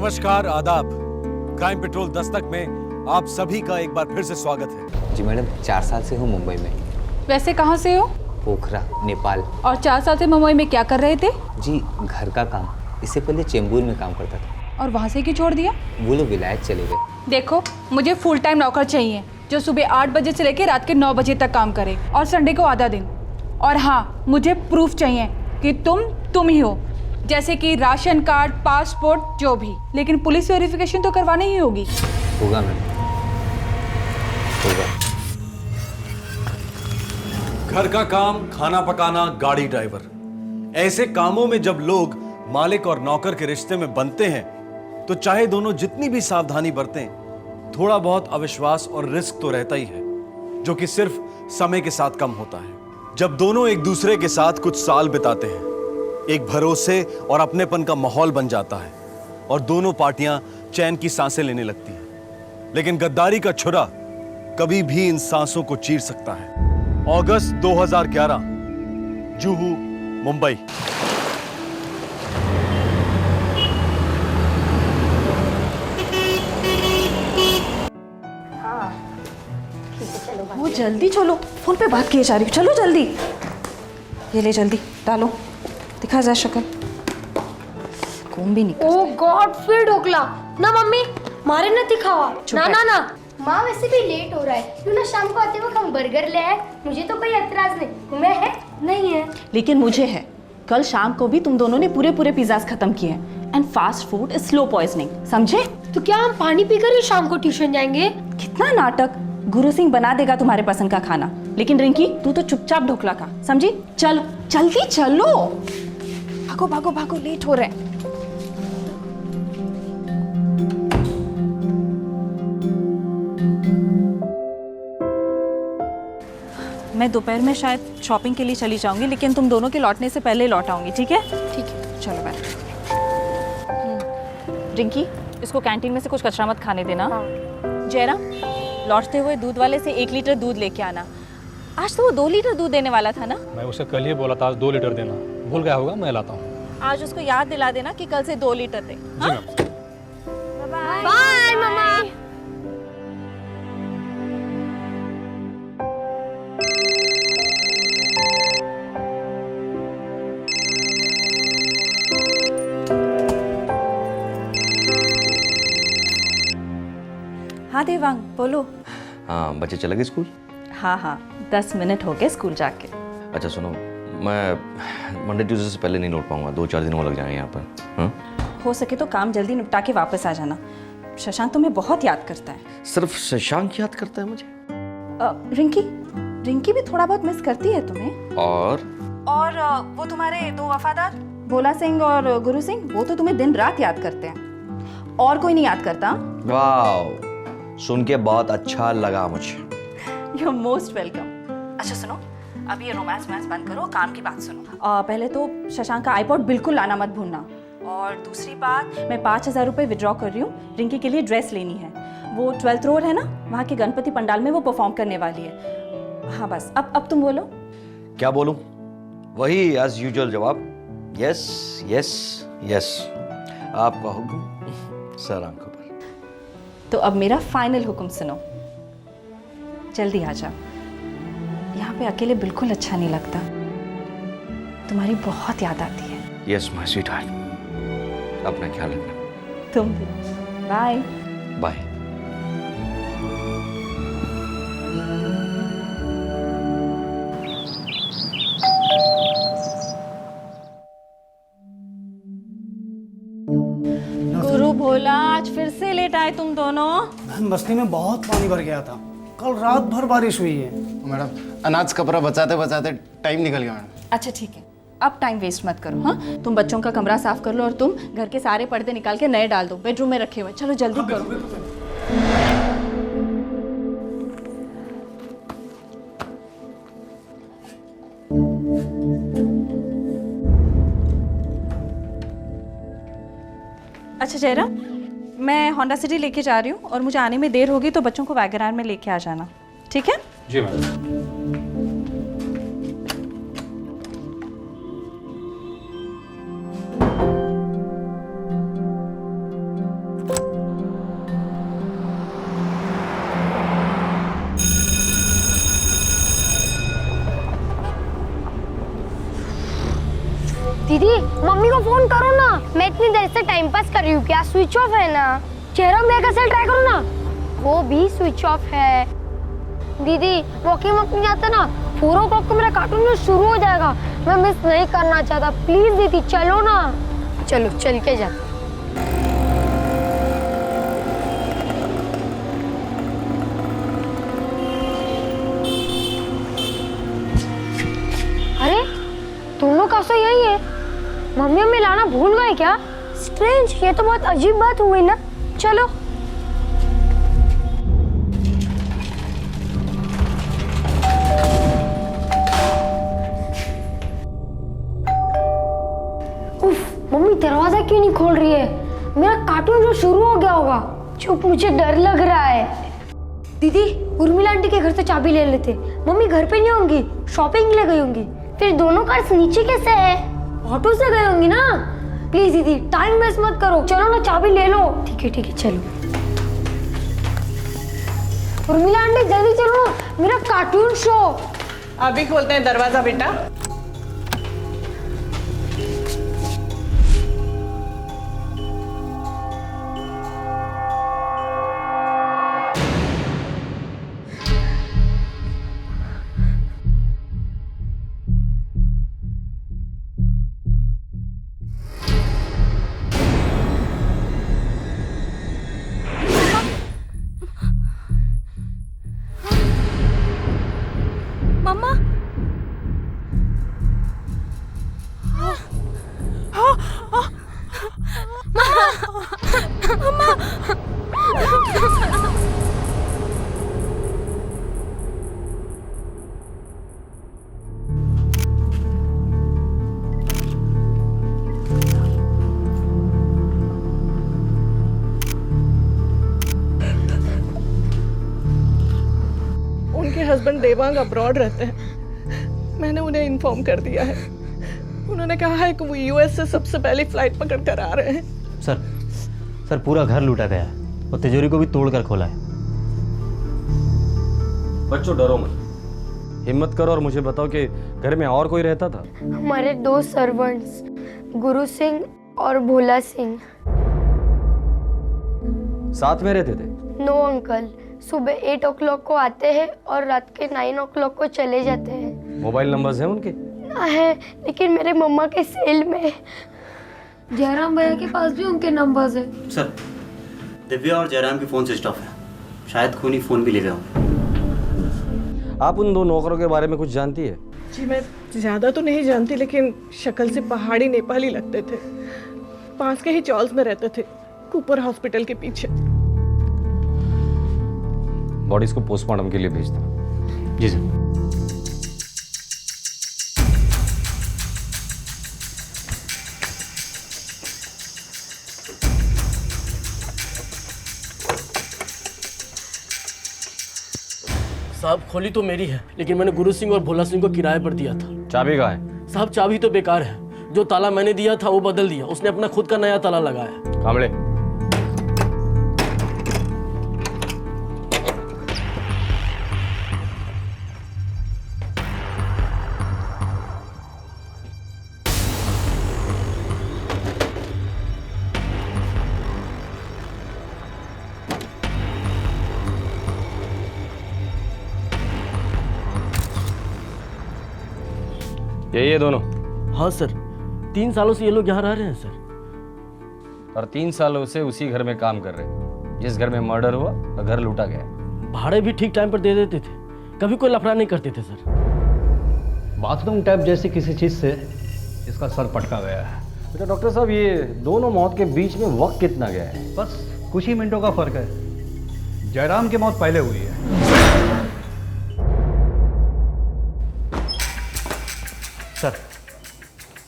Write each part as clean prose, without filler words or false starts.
नमस्कार, आदाब। Crime petrol Dastak में आप सभी का एक बार फिर से स्वागत है। जी मैडम, 4 साल से हूँ मुंबई में। वैसे कहाँ से हो? पोखरा, नेपाल। और 4 साल से मुंबई में क्या कर रहे थे? जी घर का काम। इससे पहले चेंबूर में काम करता था। और वहाँ से क्यों छोड़ दिया? वो लोग विलायत चले गए। देखो, मुझे फुल टाइम नौकर चाहिए जो सुबह 8 बजे से लेकर रात के 9 बजे तक काम करे और संडे को आधा दिन। और हाँ, मुझे प्रूफ चाहिए कि तुम ही हो, जैसे कि राशन कार्ड, पासपोर्ट, जो भी। लेकिन पुलिस वेरिफिकेशन तो करवानी ही होगी। होगा मैडम, होगा। घर का काम, खाना पकाना, गाड़ी ड्राइवर, ऐसे कामों में जब लोग मालिक और नौकर के रिश्ते में बनते हैं तो चाहे दोनों जितनी भी सावधानी बरतें, थोड़ा बहुत अविश्वास और रिस्क तो रहता ही है, जो कि सिर्फ समय के साथ कम होता है। जब दोनों एक दूसरे के साथ कुछ साल बिताते हैं, एक भरोसे और अपनेपन का माहौल बन जाता है और दोनों पार्टियां चैन की सांसें लेने लगती हैं। लेकिन गद्दारी का छुरा कभी भी इन सांसों को चीर सकता है। अगस्त 2011, जुहू, मुंबई। वो जल्दी चलो, फोन पे बात किए जा रही हूँ। चलो जल्दी, ये ले जल्दी डालो, दिखा जा शक्ल। कौन भी निकल। ओह गॉड, फिर ढोकला ना मम्मी, मारे न दिखावा। ना ना ना माँ, वैसे भी लेट हो रहा है, क्यों ना शाम को आते वक्त हम बर्गर ले आए। मुझे तो कोई एतराज नहीं, तुम्हें है? नहीं है। लेकिन मुझे है। कल शाम को भी तुम दोनों ने पूरे पिज़्ज़ास खत्म किए हैं। And fast food is slow poisoning, समझे? तो क्या हम पानी पीकर ही शाम को ट्यूशन जाएंगे? कितना नाटक। गुरु सिंह बना देगा तुम्हारे पसंद का खाना, लेकिन रिंकी तू तो चुपचाप ढोकला खा, समझी? चलो जल्दी चलो, भागो भागो भागो, लेट हो रहे हैं। मैं दोपहर में शायद शॉपिंग के लिए चली जाऊंगी, लेकिन तुम दोनों के लौटने से पहले लौट आऊंगी, ठीक है? ठीक है, चलो बैठ। रिंकी, इसको कैंटीन में से कुछ कचरा मत खाने देना। जयराम, लौटते हुए दूध वाले से 1 लीटर दूध लेके आना। आज तो वो 2 लीटर दूध देने वाला था ना? मैं उसे कल ही बोला था आज 2 लीटर देना, भूल गया होगा, मैं लाता हूँ। आज उसको याद दिला देना कि कल से 2 लीटर दे। जी मैम। बाय मम्मा। हाँ देवांग, बोलो। हाँ, बच्चे चले गए स्कूल? हाँ, 10 मिनट हो गए स्कूल जाके। अच्छा सुनो, मैं मंडे ट्यूसडे से पहले नहीं लौट पाऊंगा, 2-4 दिन और लग जाएंगे यहाँ पर। हाँ? हो सके तो काम जल्दी निपटा के वापस आ जाना। शशांक तुम्हें बहुत याद करता है। सिर्फ शशांक याद करता है मुझे? रिंकी भी थोड़ा बहुत मिस करती है तुम्हें। और वो तुम्हारे 2 वफादार, भोला सिंह और गुरु सिंह, वो तो तुम्हें दिन रात याद करते हैं। और कोई नहीं याद करता। वाह, सुन के बहुत अच्छा लगा मुझे। You are most welcome. अच्छा सुनो, अब ये रोमांस बंद करो, काम की बात सुनो। पहले तो शशांक का आईपॉड बिल्कुल लाना मत भूलना। और दूसरी बात, मैं 5000 रुपये विड्रॉ कर रही हूँ। रिंकी के लिए ड्रेस लेनी है। वो 12th रोड है ना, वहाँ के गणपति पंडाल में वो परफॉर्म करने वाली है। हाँ बस, अब तुम बोलो। क्या बोलूं? वही एज यूजुअल जवाब, यस यस यस। आपका हुक्म सर आंखों पर। तो अब मेरा फाइनल हुक्म सुनो, जल्दी आ जाओ। यहाँ पे अकेले बिल्कुल अच्छा नहीं लगता, तुम्हारी बहुत याद आती है। यस माय स्वीट हार्ट, अपना ख्याल रखना। तुम भी। Bye bye. गुरु भोला, आज फिर से लेट आए तुम दोनों। बस्ती में बहुत पानी भर गया था, कल रात भर बारिश हुई है। मैडम, अनाज कपड़ा बचाते बचाते टाइम निकल गया मैडम। अच्छा ठीक है, अब टाइम वेस्ट मत करो। हाँ, तुम बच्चों का कमरा साफ कर लो और तुम घर के सारे पर्दे निकाल के नए डाल दो, बेडरूम में रखे हुए। चलो जल्दी करो। अच्छा जयराम, मैं होंडा सिटी लेके जा रही हूँ और मुझे आने में देर होगी, तो बच्चों को वैगनार में लेके आ जाना, ठीक है? जी मैम। दीदी मम्मी को फोन करो ना, मैं इतनी देर से टाइम पास कर रही हूँ, क्या स्विच ऑफ है ना? चेहरा मेरा कैसे ट्राई करो ना, वो भी स्विच ऑफ है। दीदी वॉकिंग जाता ना, 4 o'clock को मेरा कार्टून में शुरू हो जाएगा, मैं मिस नहीं करना चाहता, प्लीज दीदी चलो ना। चलो चल के जाते। अरे तुम लोग का यही है, मम्मी हमें लाना भूल गए क्या? स्ट्रेंज, ये तो बहुत अजीब बात हुई ना। चलो उफ, मम्मी दरवाजा क्यों नहीं खोल रही है? मेरा कार्टून जो शुरू हो गया होगा। चुप, मुझे डर लग रहा है। दीदी उर्मिला आंटी के घर से चाबी ले लेते, मम्मी घर पे नहीं होंगी, शॉपिंग के लिए गई होंगी। फिर दोनों कार्स नीचे कैसे है? ऑटो से गई होंगी ना। प्लीज दीदी टाइम वेस्ट मत करो, चलो ना चाबी ले लो। ठीक है चलो। उर्मिला आंटी जल्दी चलो, मेरा कार्टून शो। अभी खोलते हैं दरवाजा बेटा। मम्मा उनके हस्बैंड देवांग अब्रॉड रहते हैं, मैंने उन्हें इन्फॉर्म कर दिया है। उन्होंने कहा है कि वो यूएस से सबसे पहले फ्लाइट पकड़ कर आ रहे हैं। सर पूरा घर लूटा गया है और तिजोरी को भी तोड़ कर खोला है। बच्चों डरो मत, हिम्मत करो और मुझे बताओ कि घर में और कोई रहता था? हमारे 2 सर्वेंट्स, गुरु सिंह और भोला सिंह। साथ में रहते थे? नो अंकल, सुबह 8 o'clock को आते हैं और रात के 9 o'clock को चले जाते हैं। मोबाइल नंबर्स हैं उनके? है, लेकिन मेरे मम्मा के सेल में। जयराम भैया के पास भी उनके नंबर्स है। सर दिव्या और जयराम की फ़ोन स्विच ऑफ है, शायद खूनी फ़ोन भी ले गया हो। आप उन 2 नौकरों के बारे में कुछ जानती है? जी मैं ज़्यादा तो नहीं जानती, लेकिन शक्ल से पहाड़ी नेपाली लगते थे। पास के ही चॉल्स में रहते थे, कूपर हॉस्पिटल के पीछे। बॉडीज को पोस्टमार्टम के लिए भेज दो। जी सर। साहब खोली तो मेरी है, लेकिन मैंने गुरु सिंह और भोला सिंह को किराए पर दिया था। चाबी कहाँ है? साहब चाबी तो बेकार है, जो ताला मैंने दिया था वो बदल दिया, उसने अपना खुद का नया ताला लगाया। कामड़े यही है दोनों? हाँ सर, 3 सालों से ये लोग यहाँ रह रहे हैं सर। और 3 सालों से उसी घर में काम कर रहे हैं जिस घर में मर्डर हुआ और घर लूटा गया। भाड़े भी ठीक टाइम पर दे देते थे, कभी कोई लफड़ा नहीं करते थे सर। बाथरूम टैप जैसी किसी चीज़ से इसका सर पटका गया है। बेटा डॉक्टर साहब, ये दोनों मौत के बीच में वक्त कितना गया है? बस कुछ ही मिनटों का फर्क है। जयराम की मौत पहले हुई है।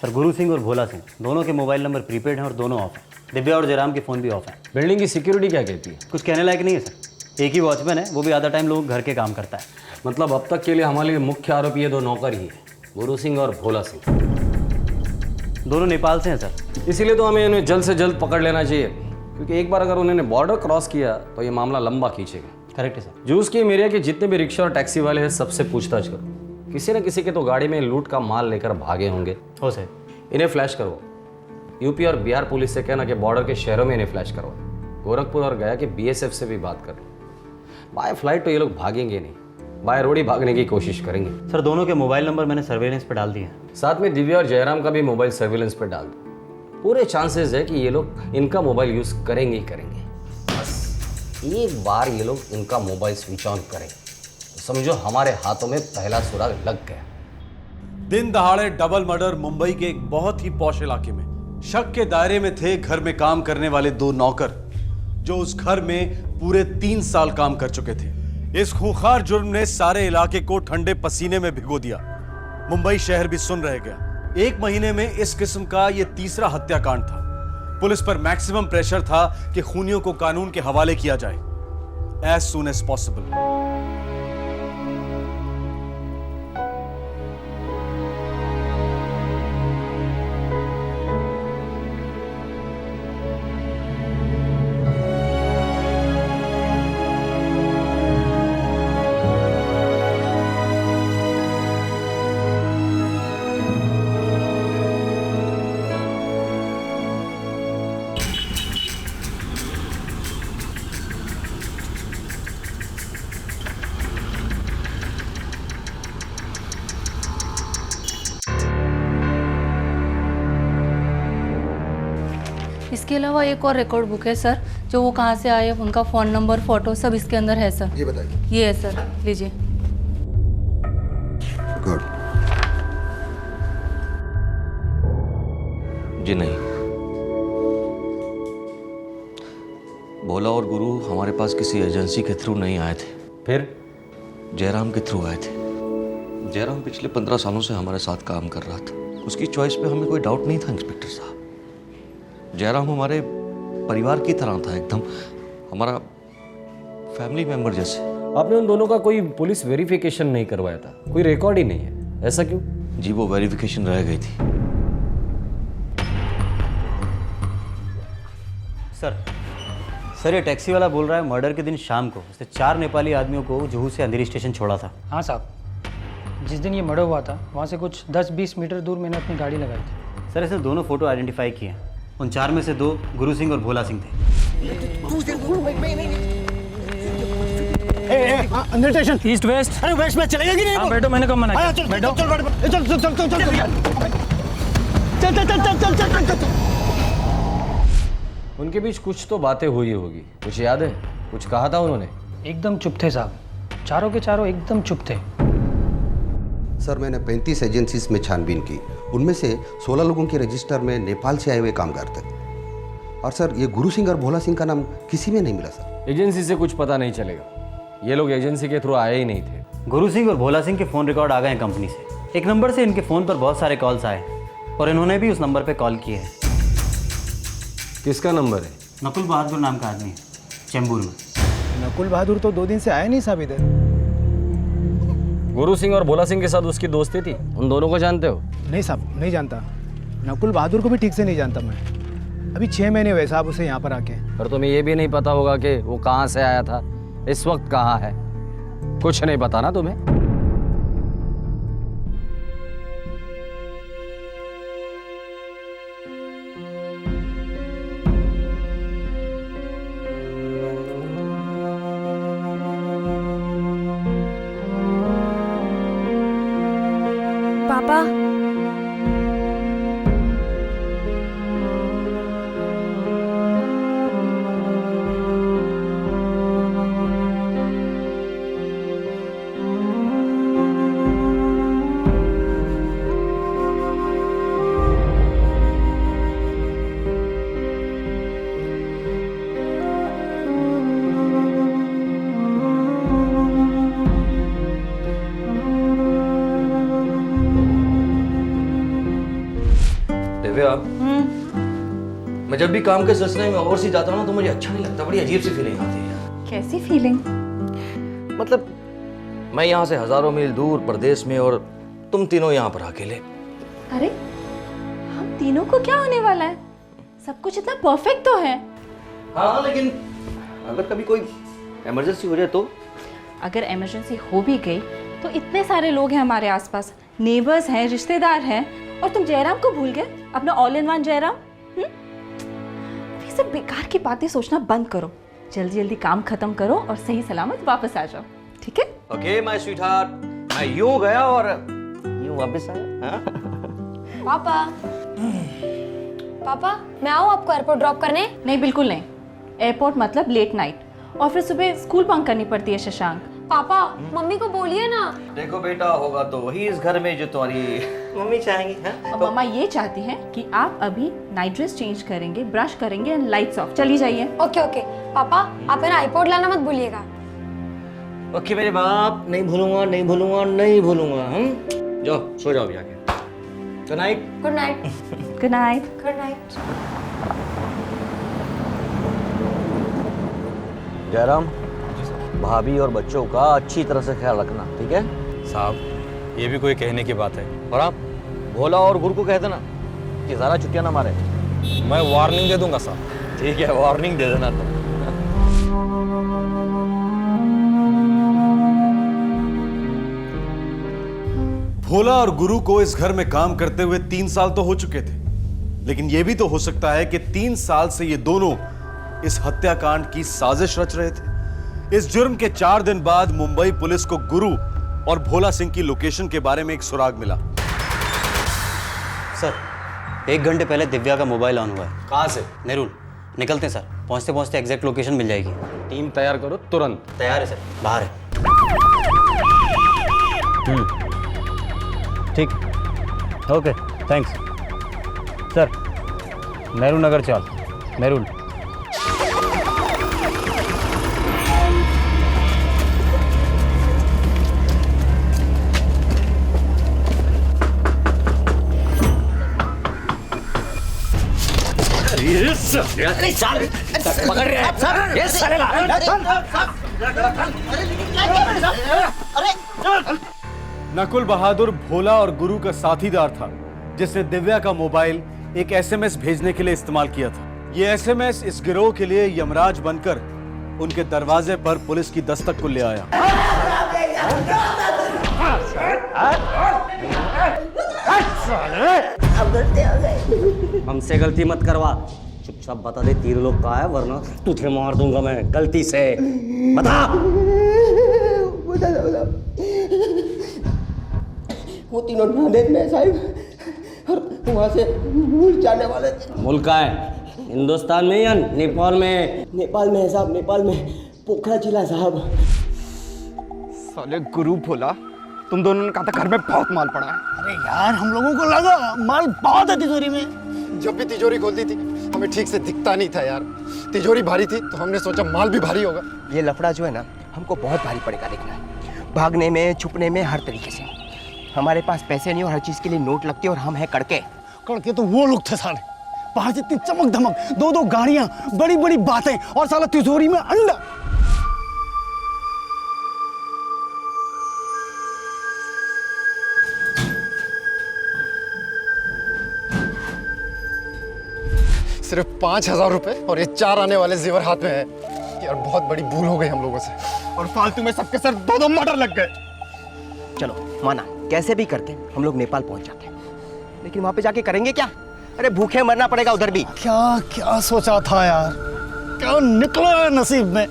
सर गुरु सिंह और भोला सिंह दोनों के मोबाइल नंबर प्रीपेड हैं और दोनों ऑफ हैं। दिव्या और जयराम के फ़ोन भी ऑफ हैं। बिल्डिंग की सिक्योरिटी क्या कहती है? कुछ कहने लायक नहीं है सर, एक ही वॉचमैन है, वो भी आधा टाइम लोग घर के काम करता है। मतलब अब तक के लिए हमारे लिए मुख्य आरोपी ये 2 नौकर ही है, गुरु सिंह और भोला सिंह। दोनों नेपाल से हैं सर। इसीलिए तो हमें इन्हें जल्द से जल्द पकड़ लेना चाहिए, क्योंकि एक बार अगर उन्होंने बॉर्डर क्रॉस किया तो ये मामला लंबा खींचेगा। करेक्ट है सर। जूस की एरिया के जितने भी रिक्शा और टैक्सी वाले हैं सबसे पूछताछ करो, किसी न किसी के तो गाड़ी में लूट का माल लेकर भागे होंगे। हो सर, इन्हें फ्लैश करो। यूपी और बिहार पुलिस से कहना कि बॉर्डर के शहरों में इन्हें फ्लैश करो। गोरखपुर और गया कि बीएसएफ से भी बात कर लो। बाय फ्लाइट तो ये लोग भागेंगे नहीं, बाय रोड ही भागने की कोशिश करेंगे। सर दोनों के मोबाइल नंबर मैंने सर्वेलेंस पे डाल दिए हैं। साथ में दिव्या और जयराम का भी मोबाइल सर्विलेंस पे डाल दो। पूरे चांसेस है कि ये लोग इनका मोबाइल यूज करेंगे ही करेंगे। बस एक बार ये लोग इनका मोबाइल स्विच ऑन करें तो समझो हमारे हाथों में पहला सुराग लग गया। दिन दहाड़े डबल मर्डर मुंबई के एक बहुत ही पॉश इलाके में। शक के दायरे में थे घर में काम करने वाले 2 नौकर जो उस घर में पूरे 3 साल काम कर चुके थे। इस खूंखार जुर्म ने सारे इलाके को ठंडे पसीने में भिगो दिया। मुंबई शहर भी सुन रह गया। 1 महीने में इस किस्म का यह तीसरा हत्याकांड था। पुलिस पर मैक्सिमम प्रेशर था कि खूनियों को कानून के हवाले किया जाए एज सून एज पॉसिबल। इसके अलावा एक और रिकॉर्ड बुक है सर, जो वो कहाँ से आए, उनका फ़ोन नंबर, फ़ोटो सब इसके अंदर है सर। ये बताइए। ये है सर, लीजिए। गुड। जी नहीं, भोला और गुरु हमारे पास किसी एजेंसी के थ्रू नहीं आए थे। फिर जयराम के थ्रू आए थे। जयराम पिछले 15 सालों से हमारे साथ काम कर रहा था। उसकी चॉइस पे हमें कोई डाउट नहीं था इंस्पेक्टर साहब। जयराम हमारे परिवार की तरह था, एकदम हमारा फैमिली मेंबर जैसे। आपने उन दोनों का कोई पुलिस वेरिफिकेशन नहीं करवाया था, कोई रिकॉर्ड ही नहीं है, ऐसा क्यों? जी वो वेरिफिकेशन रह गई थी। सर ये टैक्सी वाला बोल रहा है मर्डर के दिन शाम को उसने 4 नेपाली आदमियों को जुहू से अंधेरी स्टेशन छोड़ा था। हाँ साहब, जिस दिन ये मर्डर हुआ था वहाँ से कुछ 10-20 मीटर दूर मैंने अपनी गाड़ी लगाई थी। सर इसने दोनों फोटो आइडेंटिफाई किए हैं। उन 4 में से 2 गुरु सिंह और भोला सिंह थे। अंदर स्टेशन ईस्ट वेस्ट। अरे वेस्ट में चलेगा कि नहीं? हाँ, बैठो, मैंने कब मना किया? बैठो चल चल चल चल चल चल चल चल चल। उनके बीच कुछ तो बातें हुई होगी, कुछ याद है? कुछ कहा था उन्होंने? एकदम चुप थे साहब, चारों के चारों एकदम चुप थे। सर मैंने 35 एजेंसीज में छानबीन की, उनमें से 16 लोगों के रजिस्टर में नेपाल से आए हुए कामगार थे। और सर ये गुरु सिंह और भोला सिंह का नाम किसी में नहीं मिला सर। एजेंसी से कुछ पता नहीं चलेगा, ये लोग एजेंसी के थ्रू आए ही नहीं थे। गुरु सिंह और भोला सिंह के फ़ोन रिकॉर्ड आ गए हैं कंपनी से। एक नंबर से इनके फ़ोन पर बहुत सारे कॉल्स आए और इन्होंने भी उस नंबर पर कॉल किए हैं। किसका नंबर है? नकुल बहादुर नाम का आदमी है, चेंबूर में। नकुल बहादुर तो 2 दिन से आया नहीं साहब इधर। गुरु सिंह और भोला सिंह के साथ उसकी दोस्ती थी, उन दोनों को जानते हो? नहीं साहब, नहीं जानता। नकुल बहादुर को भी ठीक से नहीं जानता मैं। अभी 6 महीने हुए साहब उसे यहाँ पर आके। पर तुम्हें ये भी नहीं पता होगा कि वो कहाँ से आया था, इस वक्त कहाँ है? कुछ नहीं पता ना तुम्हें? पापा, मैं जब भी काम के सिलसिले में ओवरसीज जाता हूँ ना तो मुझे अच्छा नहीं लगता, बड़ी अजीब सी फीलिंग आती है। कैसी फीलिंग? मतलब मैं यहाँ से हजारों मील दूर प्रदेश में और तुम तीनों यहाँ पर अकेले। अरे हम तीनों को क्या होने वाला है? सब कुछ इतना परफेक्ट तो है। हाँ लेकिन अगर कभी कोई इमरजेंसी हो जाए तो? अगर इमरजेंसी हो भी गई तो इतने सारे लोग हैं हमारे आसपास, नेबर्स हैं, रिश्तेदार हैं, और तुम जयराम को भूल गए, अपना ऑल इन वन जयराम। ये सब बेकार की बातें सोचना बंद करो, जल्दी जल्दी काम खत्म करो और सही सलामत वापस आ जाओ, ठीक है? ओके माय स्वीटहार्ट, मैं यूं गया और यूं वापस आया। पापा पापा मैं आऊँ आपको एयरपोर्ट ड्रॉप करने? नहीं, बिल्कुल नहीं। एयरपोर्ट मतलब लेट नाइट, और फिर सुबह स्कूल बंक करनी पड़ती है शशांक। पापा मम्मी को बोलिए ना। देखो बेटा, होगा तो वही इस घर में जो तुम्हारी मम्मी चाहेंगी। हैं? और मम्मा ये चाहती हैं कि आप अभी नाइट ड्रेस चेंज करेंगे, ब्रश करेंगे एंड लाइट्स ऑफ, चली जाइए। ओके ओके पापा, आप मेरा आईपॉड लाना मत भूलिएगा। ओके मेरे बाप, नहीं भूलूंगा, नहीं भूलूंगा, नहीं भूलूंगा। हम जाओ सो जाओ भी आके। Good night. Good night. Good night. Good night. Jairam, भाभी और बच्चों का अच्छी तरह से ख्याल रखना, ठीक है? साहब ये भी कोई कहने की बात है। और आप भोला और गुरु को कह देना कि ज़्यादा छुट्टियां ना मारे। मैं वार्निंग दे दूंगा साहब। ठीक है, वार्निंग दे देना तुम। भोला और गुरु को इस घर में काम करते हुए 3 साल तो हो चुके थे, लेकिन यह भी तो हो सकता है कि 3 साल से ये दोनों इस हत्याकांड की साजिश रच रहे थे। इस जुर्म के 4 दिन बाद मुंबई पुलिस को गुरु और भोला सिंह की लोकेशन के बारे में एक सुराग मिला। सर 1 घंटे पहले दिव्या का मोबाइल ऑन हुआ है। कहाँ से? नेरुल। निकलते हैं सर, पहुंचते पहुंचते एग्जैक्ट लोकेशन मिल जाएगी। टीम तैयार करो तुरंत। तैयार है सर, बाहर है। ठीक, okay thanks sir. Nehru Nagar चल। नेरुल। अरे सर, पकड़ रहे हैं सर, ये सालेगा। नकुल बहादुर भोला और गुरु का साथीदार था, जिसने दिव्या का मोबाइल एक एसएमएस भेजने के लिए इस्तेमाल किया था। यह एसएमएस इस गिरोह के लिए यमराज बनकर उनके दरवाजे पर पुलिस की दस्तक को ले आया। हमसे गलती मत करवा, चुपचाप बता दे 3 लोग कहाँ है, वरना तुझे मार दूंगा मैं गलती से। बता। वो तीनों नांदेड़ में साहिब, और वहाँ से मुल्क जाने वाले थे। मुल्क कहाँ है? हिंदुस्तान में या नेपाल में? नेपाल में है साहब, नेपाल में, पोखरा जिला साहब। साले गुरु भोला, तुम दोनों ने कहा था घर में बहुत माल पड़ा है। अरे यार हम लोगों को लगा माल बहुत है तिजोरी में। जब भी तिजोरी खोलती थी हमें ठीक से दिखता नहीं था यार। तिजोरी भारी थी तो हमने सोचा माल भी भारी होगा। ये लफड़ा जो है ना, हमको बहुत भारी पड़ेगा देखना, भागने में, छुपने में, हर तरीके से। हमारे पास पैसे नहीं और हर चीज़ के लिए नोट लगते और हम हैं कड़के। कड़के तो वो लोग थे साले, बाहर से इतनी चमक धमक, 2-2 गाड़ियां, बड़ी बड़ी बातें, और साला तिजोरी में अंडा। सिर्फ 5,000 रुपए और ये 4 आने वाले जेवर हाथ में है। यार बहुत बड़ी भूल हो गई हम लोगों से, और फालतू में सबके सर 2-2 मर्डर लग गए। चलो माना, कैसे भी करके हम लोग नेपाल पहुंच जाते हैं, लेकिन वहां पे जाके करेंगे क्या? अरे भूखे मरना पड़ेगा उधर भी। क्या क्या सोचा था यार, क्या निकला है नसीब में।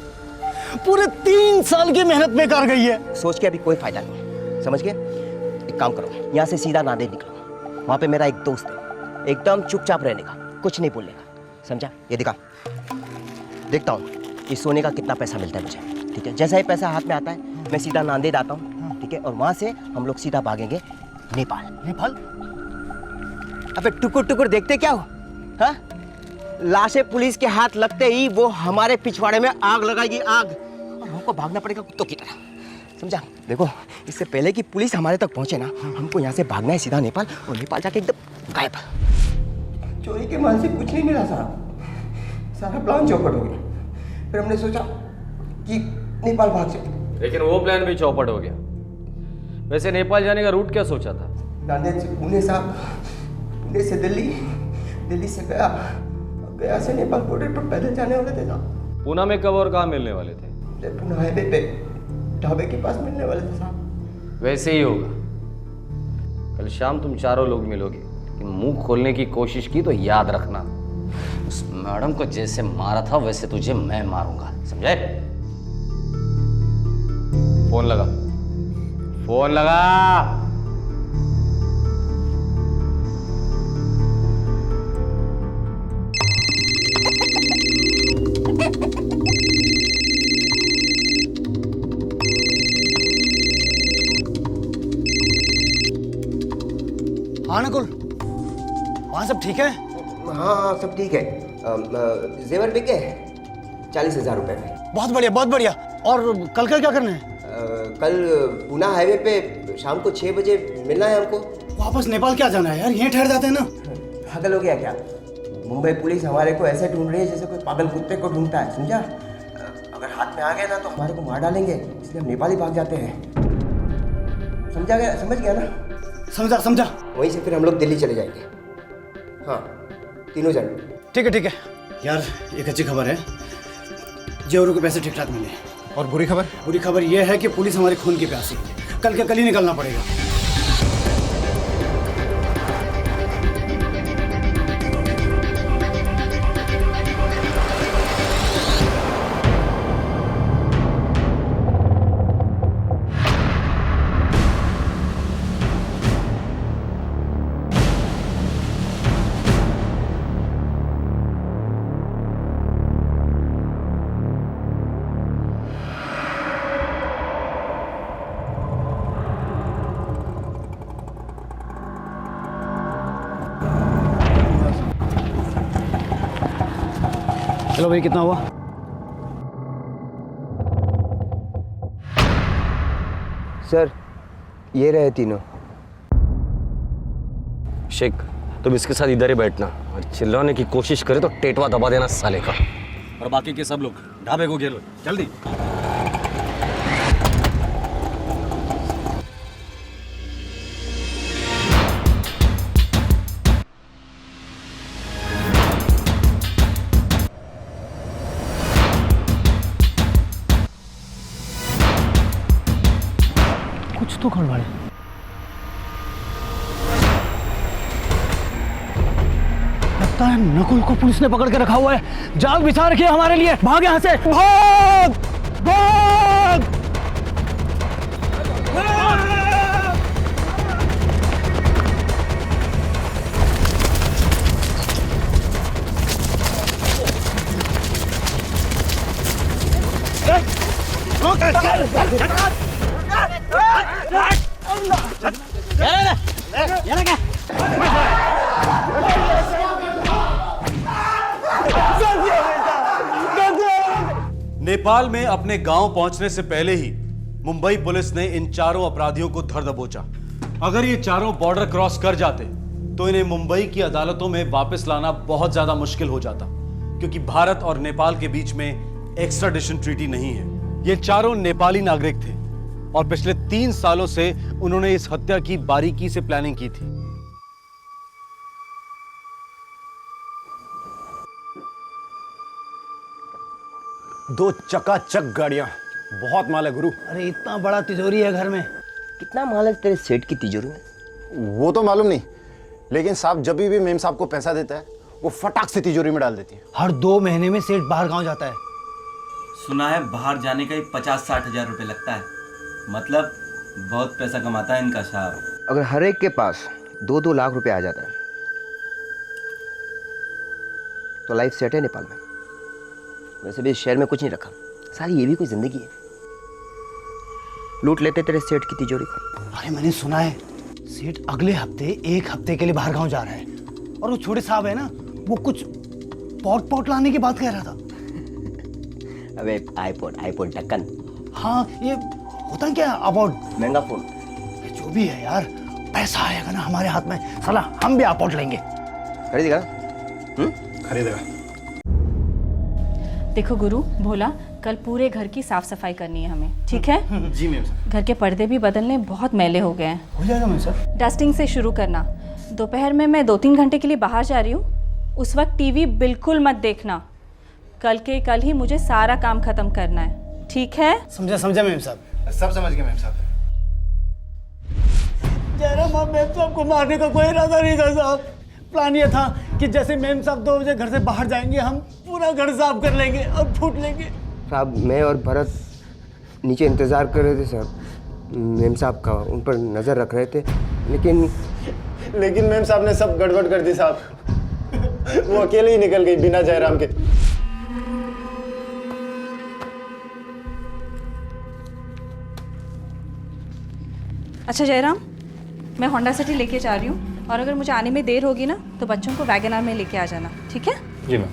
पूरे 3 साल की मेहनत बेकार गई है। सोच के अभी कोई फायदा नहीं है, समझ गए? एक काम करो, यहाँ से सीधा नांदेड़ निकलो। वहाँ पे मेरा एक दोस्त है, एकदम चुपचाप रहने का, कुछ नहीं बोलने का, समझा? ये दिखा, देखता हूँ इस सोने का कितना पैसा मिलता है मुझे, ठीक है? जैसा ही पैसा हाथ में आता है मैं सीधा नांदेड़ आता हूँ, ठीक है? और वहाँ से हम लोग सीधा भागेंगे नेपाल। नेपाल? अबे टुकुर टुकुर देखते क्या हो, हाँ? लाशें पुलिस के हाथ लगते ही वो हमारे पिछवाड़े में आग लगाएगी, आग, और हमको भागना पड़ेगा कुत्तों की तरह, समझा? देखो, इससे पहले कि पुलिस हमारे तक पहुंचे ना, हमको यहाँ से भागना है सीधा नेपाल, और नेपाल जाके एकदम गायब। चोरी के माल से कुछ नहीं मिला साहब, सारा प्लान चौपट हो गया। फिर हमने सोचा कि नेपाल भाग जाए, लेकिन वो प्लान भी चौपट हो गया। वैसे नेपाल जाने का रूट क्या सोचा था? नांदेड़ से पुणे साहब, पुणे से दिल्ली, दिल्ली से गया, गया से नेपाल बॉर्डर पर पैदल जाने वाले थे ना। पूना में कब और कहाँ मिलने वाले थे? पूना हाईवे पे ढाबे के पास मिलने वाले थे साहब। वैसे ही होगा, कल शाम तुम चारों लोग मिलोगे लेकिन मुंह खोलने की कोशिश की तो याद रखना, उस मैडम को जैसे मारा था वैसे तुझे मैं मारूंगा, समझे? फोन लगा, फोन लगा। हाँ नकुल, वहाँ सब ठीक है? हाँ हाँ सब ठीक है। जेवर बिके 40,000 रुपए में। बहुत बढ़िया बहुत बढ़िया। और कल का क्या करना है? कल पूना हाईवे पे शाम को 6 बजे मिलना है हमको। वापस नेपाल क्या जाना है यार, यहीं ठहर जाते हैं ना। पागल हो गया क्या? मुंबई पुलिस हमारे को ऐसे ढूंढ रही है जैसे कोई पागल कुत्ते को ढूंढता है, समझा? अगर हाथ में आ गए ना तो हमारे को मार डालेंगे, इसलिए हम नेपाल ही भाग जाते हैं। समझा गया? समझ गया ना? समझा समझा। वहीं से फिर हम लोग दिल्ली चले जाएंगे। हाँ, तीनों जन। ठीक है यार, एक अच्छी खबर है, जेवरों के पैसे ठीक ठाक मिले। और बुरी खबर? बुरी खबर यह है कि पुलिस हमारे खून की प्यासी है, कल के कल ही निकलना पड़ेगा। चलो भाई, कितना हुआ? सर ये रहे तीनों। शेख, तुम इसके साथ इधर ही बैठना और चिल्लाने की कोशिश करे तो टेटवा दबा देना साले का। और बाकी के सब लोग ढाबे को घेरो, जल्दी। कुछ तो गड़बड़ है। लगता है नकुल को पुलिस ने पकड़ के रखा हुआ है, जाल बिछा रखी है हमारे लिए। भाग यहाँ से, भाग भाग। नेपाल में अपने गांव पहुंचने से पहले ही मुंबई पुलिस ने इन चारों अपराधियों को धर दबोचा। अगर ये चारों बॉर्डर क्रॉस कर जाते तो इन्हें मुंबई की अदालतों में वापस लाना बहुत ज्यादा मुश्किल हो जाता, क्योंकि भारत और नेपाल के बीच में एक्स्ट्राडिशन ट्रीटी नहीं है। ये चारों नेपाली नागरिक थे और पिछले 3 सालों से उन्होंने इस हत्या की बारीकी से प्लानिंग की थी। दो चकाचक गाड़ियां, बहुत माल है गुरु। अरे इतना बड़ा तिजोरी है घर में। कितना माल है तेरे सेठ की तिजोरी में? वो तो मालूम नहीं, लेकिन साहब जब भी मेम साहब को पैसा देता है वो फटाक से तिजोरी में डाल देती है। हर 2 महीने में सेठ बाहर गांव जाता है। सुना है बाहर जाने का ही 50-60 हजार रुपये लगता है, मतलब बहुत पैसा कमाता है इनका साहब। अगर हर एक के पास 2-2 लाख रुपए आ जाता है तो लाइफ सेट है नेपाल में। वैसे भी इस शहर में कुछ नहीं रखा, सारी ये भी कोई जिंदगी है। लूट लेते तेरे सेठ की तिजोरी को। अरे मैंने सुना है सेठ अगले हफ्ते 1 हफ्ते के लिए बाहर गांव जा रहा है, और वो छोटे साहब है ना, वो कुछ पॉट लाने की बात कह रहा था। अबे आईपोड ढक्कन। हाँ, ये होता है क्या अबाउट? महंगा फोन। जो भी है यार, पैसा आएगा ना हमारे हाथ में, साला हम भी अबाउट लेंगे। खरीदेगा? खरीदेगा। देखो गुरु भोला, कल पूरे घर की साफ सफाई करनी है हमें, ठीक है? जी मैम साहब। घर के पर्दे भी बदलने, बहुत मैले हो गए हैं। हो जाएगा मैम साहब। डस्टिंग से शुरू करना। दोपहर में मैं 2-3 घंटे के लिए बाहर जा रही हूँ, उस वक्त टीवी बिल्कुल मत देखना। कल के कल ही मुझे सारा काम खत्म करना है, ठीक है? समझा मैम साहब। सब समझ गए मैम साहब। जयराम अब मेम साहब को मारने का कोई इरादा नहीं था साहब। प्लान ये था कि जैसे मेम साहब 2 बजे घर से बाहर जाएंगे हम पूरा घर साफ कर लेंगे और फूट लेंगे। साहब मैं और भरत नीचे इंतज़ार कर रहे थे साहब, मेम साहब का उन पर नज़र रख रहे थे, लेकिन मेम साहब ने सब गड़बड़ कर दी साहब। वो अकेले ही निकल गई बिना जयराम के। अच्छा जयराम, मैं होंडा सिटी लेके जा रही हूँ और अगर मुझे आने में देर होगी ना तो बच्चों को वैगन आर में लेके आ जाना, ठीक है? जी मैम।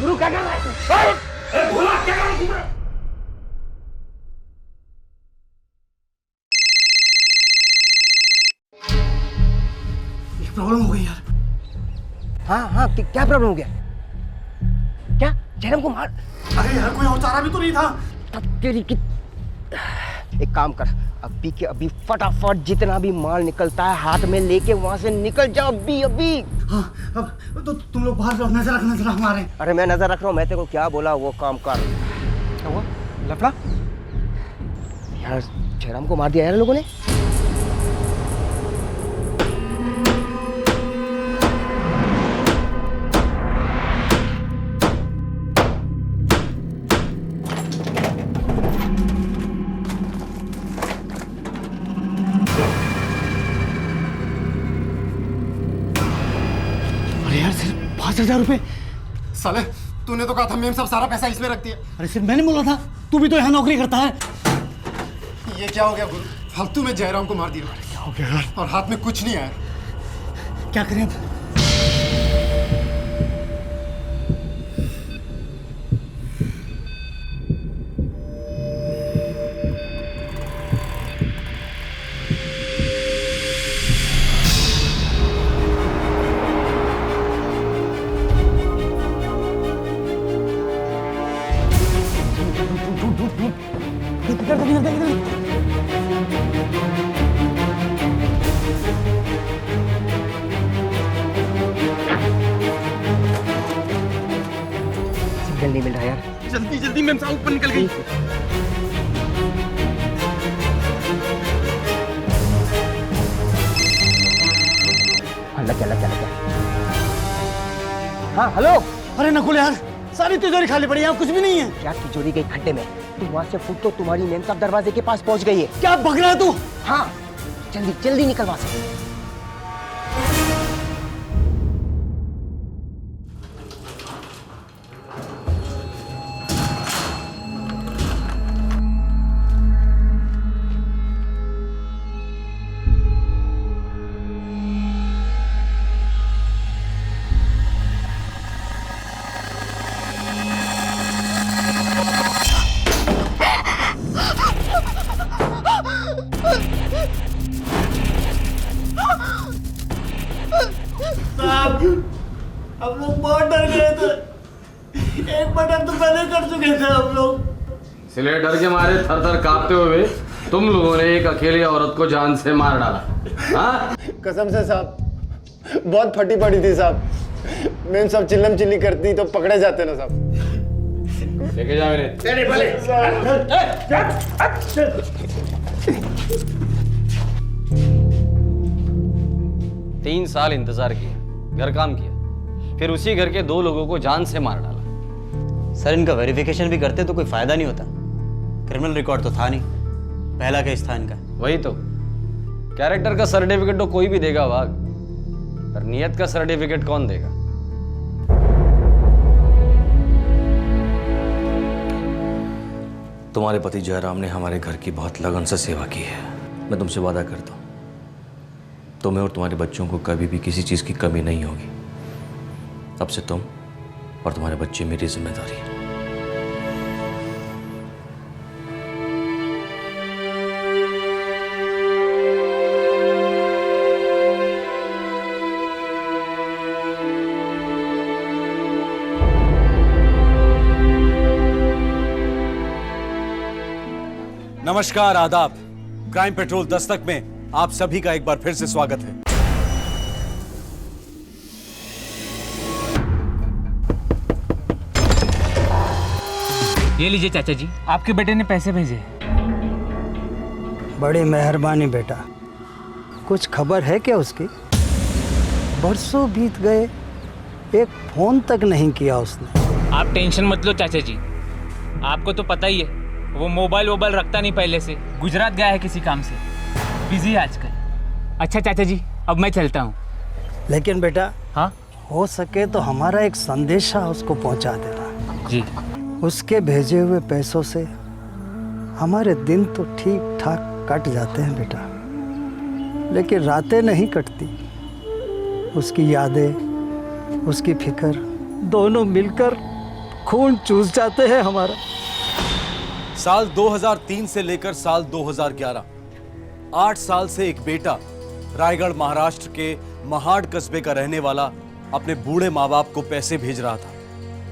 गुरु क्या कर रहा है? भोला क्या कर रहा है? प्रॉब्लम हो गई यार। हाँ क्या प्रॉब्लम हो गया? क्या जयराम को मार? अरे यार कोई और चारा भी तो नहीं था। तब तेरी की एक काम कर, अभी के अभी फटाफट जितना भी माल निकलता है हाथ में लेके वहां से निकल जाओ अभी। हाँ अब तो तुम लोग बाहर जाओ, नजर रखना जरा हमारे। अरे मैं नजर रख रहा हूँ, मैं तेरे को क्या बोला वो काम कर। क्या हुआ? लफड़ा? यार जयराम को मार दिया यार लोगों ने। अरे यार सिर्फ 5,000 रुपए। साले तूने तो कहा था मेम साहब सारा पैसा इसमें रख दिया। अरे सिर्फ मैंने बोला था, तू भी तो यहाँ नौकरी करता है। ये क्या हो गया गुरु? फालतू में जयराम को मार दिया। क्या हो गया यार? और हाथ में कुछ नहीं आया। क्या करें अब? सिग्नल नहीं मिल रहा यार। जल्दी मेम साहब ऊपर निकल गई। लग गया। हाँ हेलो। अरे नकुल यार, सारी तिजोरी खाली पड़ी है, यहाँ कुछ भी नहीं है। क्या तिजोरी गई खड्डे में? तुम वहां से फुट तो तुम्हारी मेम साहब दरवाजे के पास पहुंच गई है। क्या भग रहा है तू? हाँ जल्दी निकल वहां से। हम लोग बहुत डर गए थे। एक बटन तो पहले कर चुके थे हम लोग। इसलिए डर के मारे थर थर कांपते हुए तुम लोगों ने एक अकेली औरत को जान से मार डाला। हाँ? कसम से साहब बहुत फटी पड़ी थी साहब। मेम साहब चिल्लम चिल्ली करती तो पकड़े जाते ना साहब। लेके जाओ इन्हें। 3 साल इंतजार किया, घर काम किया, फिर उसी घर के 2 लोगों को जान से मार डाला। सर इनका वेरिफिकेशन भी करते तो कोई फायदा नहीं होता। क्रिमिनल रिकॉर्ड तो था नहीं, पहला केस था इनका। वही तो, कैरेक्टर का सर्टिफिकेट तो कोई भी देगा वाघ, पर नियत का सर्टिफिकेट कौन देगा? तुम्हारे पति जयराम ने हमारे घर की बहुत लगन से सेवा की है। मैं तुमसे वादा करता हूँ, तुम्हें और तुम्हारे बच्चों को कभी भी किसी चीज़ की कमी नहीं होगी। अब से तुम और तुम्हारे बच्चे मेरी जिम्मेदारी है। नमस्कार, आदाब। क्राइम पेट्रोल दस्तक में आप सभी का एक बार फिर से स्वागत है। ये लीजिए चाचा जी, आपके बेटे ने पैसे भेजे। बड़ी मेहरबानी बेटा। कुछ खबर है क्या उसकी? बरसों बीत गए, एक फोन तक नहीं किया उसने। आप टेंशन मत लो चाचा जी, आपको तो पता ही है वो मोबाइल रखता नहीं पहले से। गुजरात गया है किसी काम से, बिजी है आजकल। अच्छा चाचा जी, अब मैं चलता हूँ। लेकिन बेटा, हाँ, हो सके तो हमारा एक संदेशा उसको पहुंचा देना। जी। उसके भेजे हुए पैसों से हमारे दिन तो ठीक ठाक कट जाते हैं बेटा, लेकिन रातें नहीं कटती। उसकी यादें, उसकी फिक्र दोनों मिलकर खून चूस जाते हैं हमारा। साल 2003 से लेकर साल 2011, 8 साल से एक बेटा रायगढ़ महाराष्ट्र के महाड़ कस्बे का रहने वाला अपने बूढ़े माँ बाप को पैसे भेज रहा था।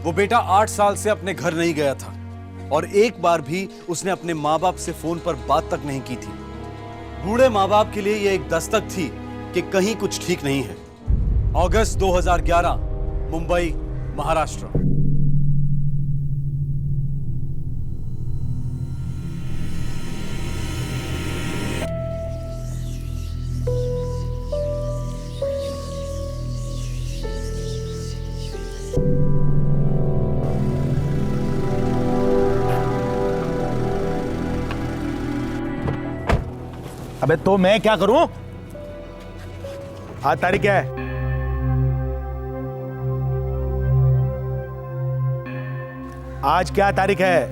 वो बेटा 8 साल से अपने घर नहीं गया था और एक बार भी उसने अपने माँ बाप से फोन पर बात तक नहीं की थी। बूढ़े माँ बाप के लिए यह एक दस्तक थी कि कहीं कुछ ठीक नहीं है। अगस्त 2011, मुंबई, महाराष्ट्र। अबे तो मैं क्या करूं? आज तारीख क्या है? आज क्या तारीख है?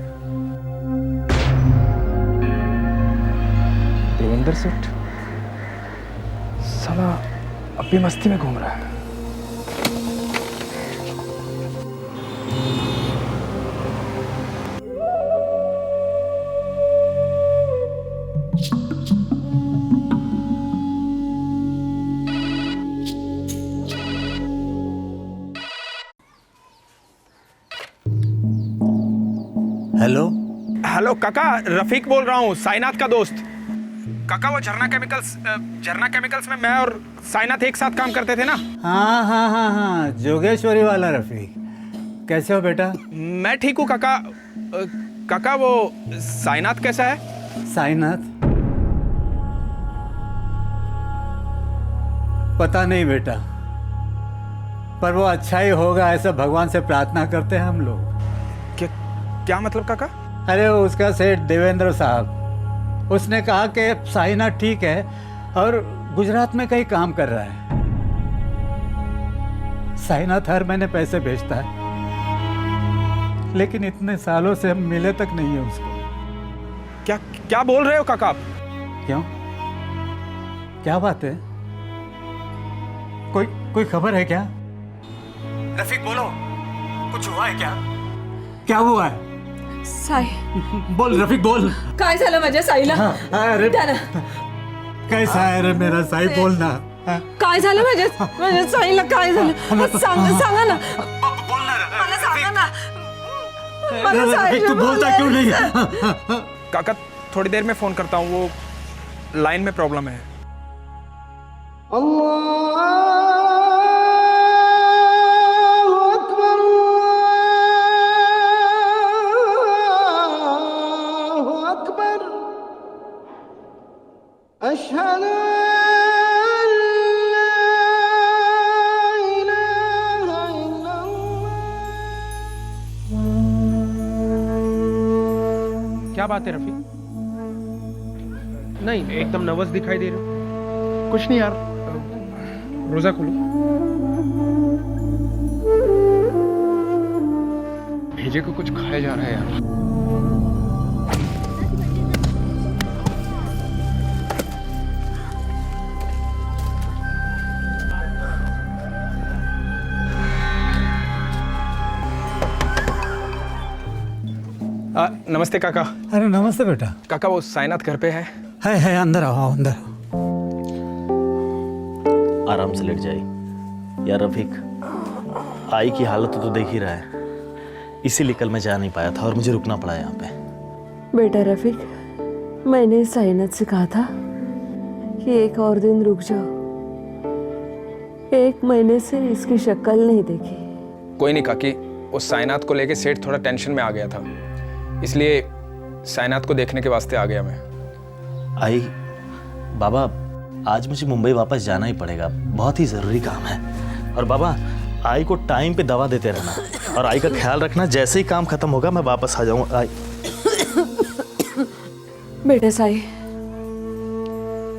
देवेंद्र सेठ साला अब भी मस्ती में घूम रहा है। हेलो हेलो काका, रफीक बोल रहा हूँ, साईनाथ का दोस्त। काका वो झरना केमिकल्स में मैं और साईनाथ एक साथ काम करते थे ना। हाँ हाँ हाँ हाँ, जोगेश्वरी वाला रफीक। कैसे हो बेटा? मैं ठीक हूँ काका। काका वो साईनाथ कैसा है? साईनाथ पता नहीं बेटा, पर वो अच्छा ही होगा ऐसा भगवान से प्रार्थना करते हैं हम लोग। क्या मतलब काका? अरे उसका सेठ देवेंद्र साहब, उसने कहा कि साईनाथ ठीक है और गुजरात में कहीं काम कर रहा है। साईनाथ हर महीने पैसे भेजता है, लेकिन इतने सालों से हम मिले तक नहीं है उसको। क्या बोल रहे हो काका आप? क्यों, क्या बात है? कोई खबर है क्या? रफीक बोलो, कुछ हुआ है क्या? क्या हुआ है? साई, बोल रफीक बोल। काय झालं माझ्या साईला? अरे त्याला कैसा है रे मेरा साई, बोलना। काय झालं माझ्या साईला? काय झालं? सांगा ना, मला सांगा ना। रफीक तू बोलता क्यों नहीं? काका थोड़ी देर में फोन करता हूँ, वो लाइन में प्रॉब्लम है। क्या बात है रफीक? नहीं, एकदम नर्वस दिखाई दे रहे हो। कुछ नहीं यार, रोजा खोलो। भेजे को कुछ खाया जा रहा है यार। नमस्ते काका। अरे नमस्ते बेटा। काका वो साईनाथ घर पे है? है, अंदर आओ, अंदर आओ। आराम से लेट जाइए यार। रफीक, आई की हालत तो देख ही रहा है, इसीलिए कल मैं जा नहीं पाया था और मुझे रुकना पड़ा यहाँ पे। बेटा रफीक, मैंने साइनाथ से कहा था कि एक और दिन रुक जाओ। 1 महीने से इसकी शक्ल नहीं देखी। कोई नहीं काकी, उस साइनाथ को लेके सेठ थोड़ा टेंशन में आ गया था, इसलिए साइनाथ को देखने के वास्ते आ गया मैं। आई बाबा, आज मुझे मुंबई वापस जाना ही पड़ेगा, बहुत ही ज़रूरी काम है। और बाबा, आई को टाइम पे दवा देते रहना और आई का ख्याल रखना। जैसे ही काम खत्म होगा मैं वापस आ जाऊँगा। आई बेटे साई,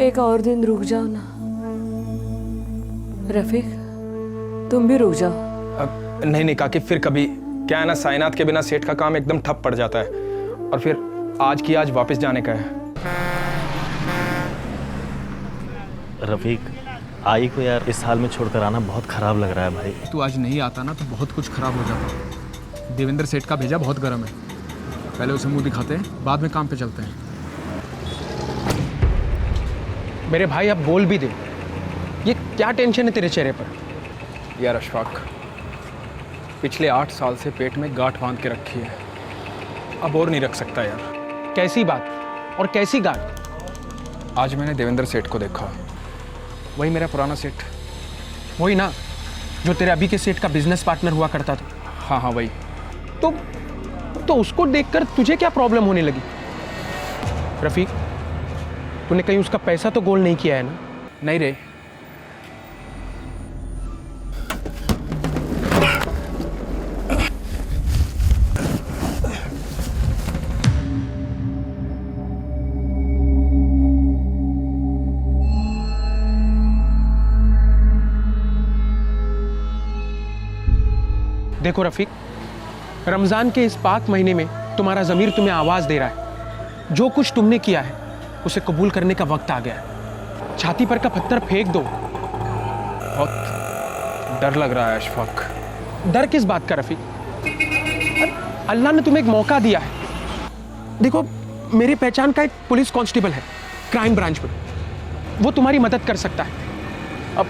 1 और दिन रुक जाओ ना। रफीक, तुम भी रुक जाओ। नहीं नहीं काकी, फिर कभी। क्या है ना, साइनाथ के बिना सेठ का काम एकदम ठप पड़ जाता है, और फिर आज की आज वापस जाने का है। रफीक, आई को यार इस हाल में छोड़कर आना बहुत खराब लग रहा है भाई। तू आज नहीं आता ना तो बहुत कुछ खराब हो जाता। देवेंद्र सेठ का भेजा बहुत गर्म है, पहले उसे मुंह दिखाते हैं, बाद में काम पे चलते हैं। मेरे भाई अब बोल भी दे, ये क्या टेंशन है तेरे चेहरे पर? यार अशफाक, पिछले 8 साल से पेट में गांठ बांध के रखी है, अब और नहीं रख सकता यार। कैसी बात और कैसी गांठ? आज मैंने देवेंद्र सेठ को देखा, वही मेरा पुराना सेठ, वही ना जो तेरे अभी के सेठ का बिजनेस पार्टनर हुआ करता था। हाँ हाँ वही। तो उसको देखकर तुझे क्या प्रॉब्लम होने लगी? रफीक, तूने कहीं उसका पैसा तो गोल नहीं किया है ना? नहीं रे। देखो रफीक, रमजान के इस पाक महीने में तुम्हारा ज़मीर तुम्हें आवाज़ दे रहा है। जो कुछ तुमने किया है उसे कबूल करने का वक्त आ गया है। छाती पर का पत्थर फेंक दो। बहुत डर लग रहा है अशफाक। डर किस बात का रफीक? अल्लाह ने तुम्हें एक मौका दिया है। देखो, मेरी पहचान का एक पुलिस कांस्टेबल है क्राइम ब्रांच में, वो तुम्हारी मदद कर सकता है। अब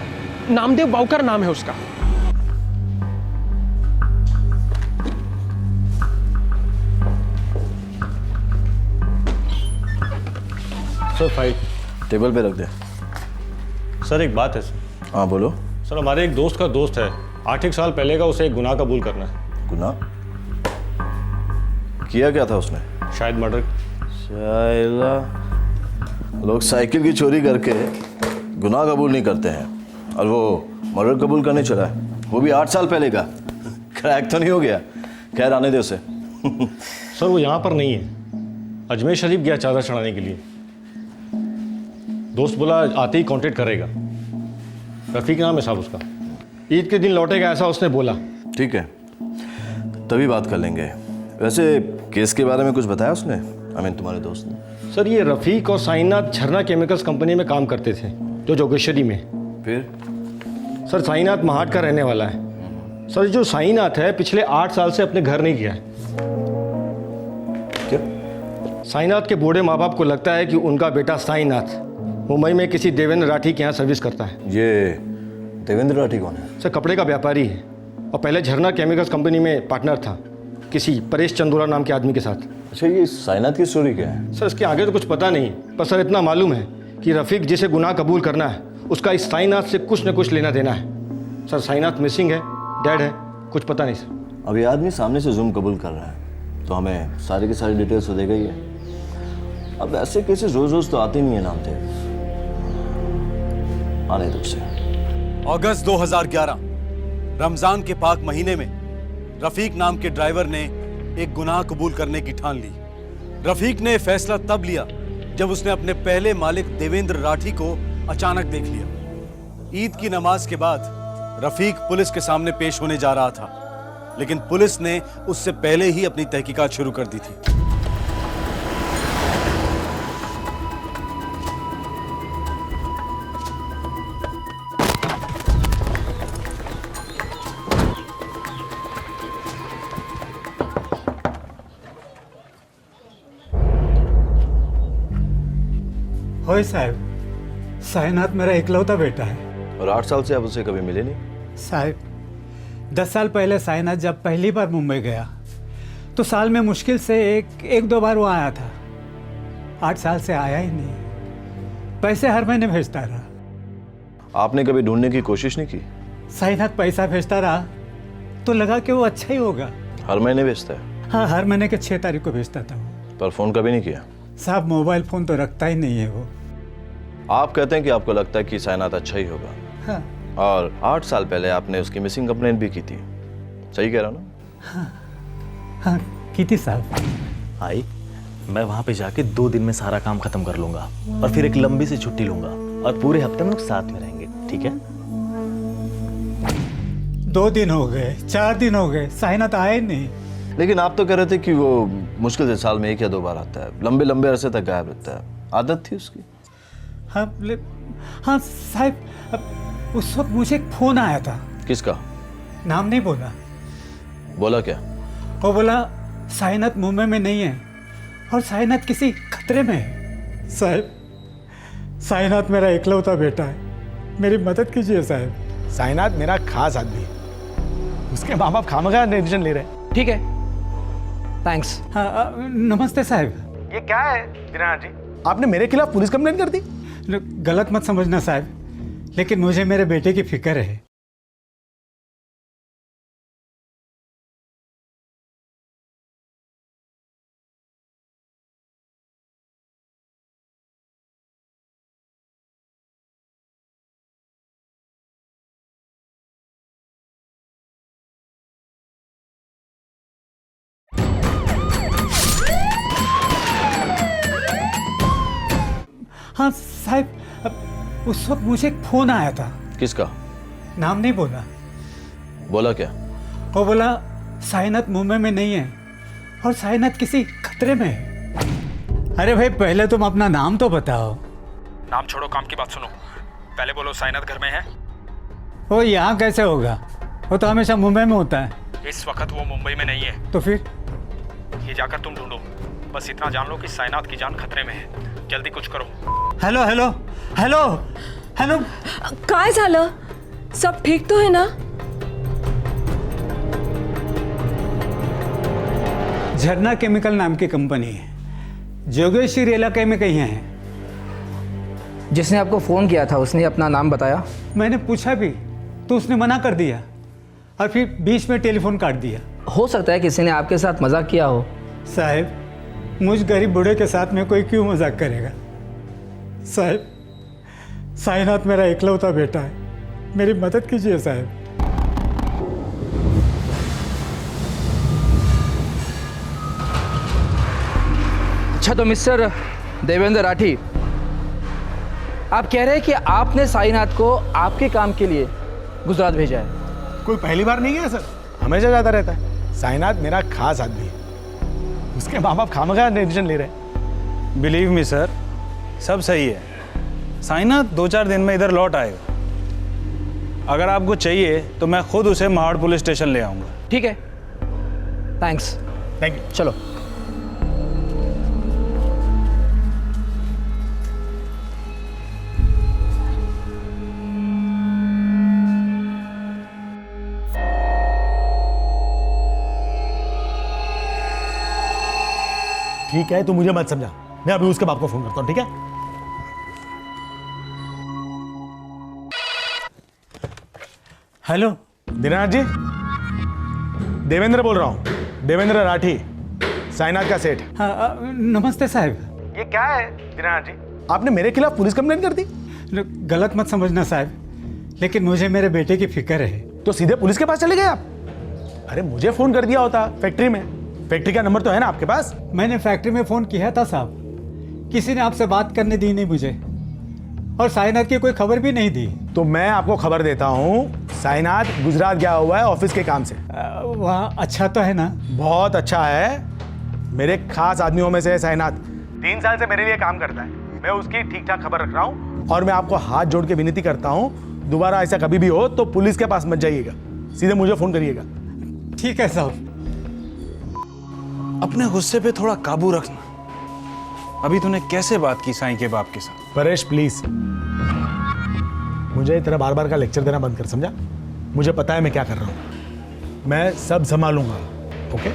नामदेव बावकर नाम है उसका। सर फाइल टेबल पे रख दे। सर एक बात है सर। हाँ बोलो। सर हमारे एक दोस्त का दोस्त है, 8 साल पहले का उसे एक गुनाह कबूल करना है। गुनाह? किया क्या था उसने? शायद मर्डर। शायद लोग साइकिल की चोरी करके गुनाह कबूल नहीं करते हैं, और वो मर्डर कबूल करने चला है, वो भी 8 साल पहले का। क्रैक तो नहीं हो गया? खैर आने दे उसे। सर वो यहाँ पर नहीं है, अजमेर शरीफ गया चादर चढ़ाने के लिए। दोस्त बोला आते ही कांटेक्ट करेगा। रफीक नाम है साहब उसका। ईद के दिन लौटेगा ऐसा उसने बोला। ठीक है, तभी बात कर लेंगे। वैसे केस के बारे में कुछ बताया उसने? तुम्हारे दोस्त ने? सर ये रफीक और साइनाथ झरना केमिकल्स कंपनी में काम करते थे, जो जोगेश्वरी में। फिर? सर साइनाथ महाट का रहने वाला है। सर जो साइनाथ है पिछले 8 साल से अपने घर नहीं गया है। क्या? साइनाथ के बूढ़े माँ बाप को लगता है कि उनका बेटा साइनाथ मुंबई में किसी देवेंद्र राठी के यहाँ सर्विस करता है। ये देवेंद्र राठी कौन है? सर कपड़े का व्यापारी है, और पहले झरना केमिकल्स कंपनी में पार्टनर था किसी परेश चंदोला नाम के आदमी के साथ। अच्छा, ये साइनाथ की स्टोरी क्या है? सर इसके आगे तो कुछ पता नहीं, पर सर इतना मालूम है कि रफीक जिसे गुनाह कबूल करना है उसका इस साइनाथ से कुछ न कुछ लेना देना है। सर साइनाथ मिसिंग है, डेड है, कुछ पता नहीं सर। अब ये आदमी सामने से जुर्म कबूल कर रहा है तो हमें सारी की सारी डिटेल्स तो देगा ही है। अब ऐसे केसेस रोज रोज तो आते नहीं है नामदेव। आने दो उसे। अगस्त 2011 रमजान के पाक महीने में रफीक नाम के ड्राइवर ने एक गुनाह कबूल करने की ठान ली। रफीक ने फैसला तब लिया जब उसने अपने पहले मालिक देवेंद्र राठी को अचानक देख लिया। ईद की नमाज के बाद रफीक पुलिस के सामने पेश होने जा रहा था, लेकिन पुलिस ने उससे पहले ही अपनी तहकीकात शुरू कर दी थी। होए साहब, साइनाथ मेरा इकलौता बेटा है। और 8 साल से आप उसे कभी मिले नहीं? साहब, 10 साल पहले साइनाथ जब पहली बार मुंबई गया तो साल में मुश्किल से एक दो बार वो आया था। 8 साल से आया ही नहीं। पैसे हर महीने भेजता रहा। आपने कभी ढूंढने की कोशिश नहीं की? साईनाथ पैसा भेजता रहा तो लगा कि वो अच्छा ही होगा। हर महीने भेजता है? हाँ, हर महीने के 6 तारीख को भेजता था वो। पर फोन कभी नहीं किया? साहब मोबाइल फोन तो रखता ही नहीं है वो। आप कहते हैं कि आपको लगता है कि साईनाथ अच्छा ही होगा। हाँ। और 8 साल पहले आपने उसकी मिसिंग कंप्लेंट भी की थी, सही कह रहा हूं ना? हाँ, की थी साहब। आई, मैं वहां पे जाके 2 दिन में सारा काम खत्म कर लूंगा और फिर एक लंबी सी छुट्टी लूंगा और पूरे हफ्ते में लोग साथ में रहेंगे, ठीक है? 2 दिन हो गए, 4 दिन हो गए, साईनाथ आया ही नहीं। लेकिन आप तो कह रहे थे कि वो मुश्किल से साल में 1 या 2 बार आता है, लंबे लंबे अरसे तक गायब रहता है, आदत थी उसकी। हाँ, हाँ साहब, उस वक्त मुझे एक फोन आया था। किसका? नाम नहीं बोला। बोला क्या? वो बोला साईनाथ मुंबई में नहीं है और साईनाथ किसी खतरे में है। साहब, साईनाथ मेरा इकलौता बेटा है, मेरी मदद कीजिए साहब। साईनाथ मेरा खास आदमी है, उसके माँ बाप खामखा डिसीजन ले रहे हैं। ठीक है, थैंक्स। हाँ, नमस्ते साहब। ये क्या है दीनानाथ जी? आपने मेरे खिलाफ पुलिस कंप्लेंट कर दी? गलत मत समझना साहब, लेकिन मुझे मेरे बेटे की फिक्र है। हाँ साहब, उस वक्त मुझे एक फोन आया था। किसका? नाम नहीं बोला। बोला क्या? वो बोला साईनाथ मुंबई में नहीं है और साईनाथ किसी खतरे में है। अरे भाई, पहले तुम अपना नाम तो बताओ। नाम छोड़ो, काम की बात सुनो। पहले बोलो साईनाथ घर में है? वो यहाँ कैसे होगा, वो तो हमेशा मुंबई में होता है। इस वक्त वो मुंबई में नहीं है। तो फिर? ये जाकर तुम ढूंढो, बस इतना जान लो कि साईनाथ की जान खतरे में है। जल्दी कुछ करो। हेलो हेलो हेलो हेलो, काय झालं? सब ठीक तो है ना? झरना केमिकल नाम की कंपनी है, जोगेश्वरी इलाके में कहीं है। जिसने आपको फोन किया था उसने अपना नाम बताया? मैंने पूछा भी तो उसने मना कर दिया और फिर बीच में टेलीफोन काट दिया। हो सकता है किसी ने आपके साथ मजाक किया हो। साहब, मुझ गरीब बूढ़े के साथ में कोई क्यों मजाक करेगा? साहब, साईनाथ मेरा इकलौता बेटा है, मेरी मदद कीजिए साहब। अच्छा, तो मिस्टर देवेंद्र राठी, आप कह रहे हैं कि आपने साईनाथ को आपके काम के लिए गुजरात भेजा है? कोई पहली बार नहीं है सर, हमेशा जाता रहता है। साईनाथ मेरा खास आदमी है, उसके माँ बाप खामखा डिसीजन ले रहे हैं। बिलीव मी सर, सब सही है। साईनाथ 2-4 दिन में इधर लौट आएगा। अगर आपको चाहिए तो मैं खुद उसे महाड़ पुलिस स्टेशन ले आऊँगा। ठीक है, थैंक्स। Thank you. चलो। ठीक है, तू मुझे मत समझा, मैं अभी उसके बाप को फोन करता हूँ, ठीक है? हेलो दीनानाथ जी, देवेंद्र बोल रहा हूँ, देवेंद्र राठी, साईनाथ का सेठ। हाँ, नमस्ते साहब। ये क्या है दीनानाथ जी? आपने मेरे खिलाफ पुलिस कंप्लेंट कर दी? गलत मत समझना साहब, लेकिन मुझे मेरे बेटे की फिक्र है। तो सीधे पुलिस के पास चले गए आप? अरे मुझे फोन कर दिया होता फैक्ट्री में। फैक्ट्री का नंबर तो है ना आपके पास? मैंने फैक्ट्री में फोन किया था साहब, किसी ने आपसे बात करने दी नहीं मुझे, और साईनाथ की कोई खबर भी नहीं दी। तो मैं आपको खबर देता हूँ, साईनाथ गुजरात गया हुआ है ऑफिस के काम से। वहाँ अच्छा तो है ना? बहुत अच्छा है, मेरे खास आदमियों में से है साईनाथ। 3 साल से मेरे लिए काम करता है, मैं उसकी ठीक ठाक खबर रख रहा हूँ। और मैं आपको हाथ जोड़ के विनती करता हूँ, दोबारा ऐसा कभी भी हो तो पुलिस के पास मत जाइएगा, सीधे मुझे फोन करिएगा। ठीक है साहब। अपने गुस्से पे थोड़ा काबू रखना। अभी तूने कैसे बात की साईं के बाप के साथ? परेश प्लीज, मुझे तेरा बार बार का लेक्चर देना बंद कर, समझा? मुझे पता है मैं क्या कर रहा हूँ, मैं सब संभालूंगा। ओके?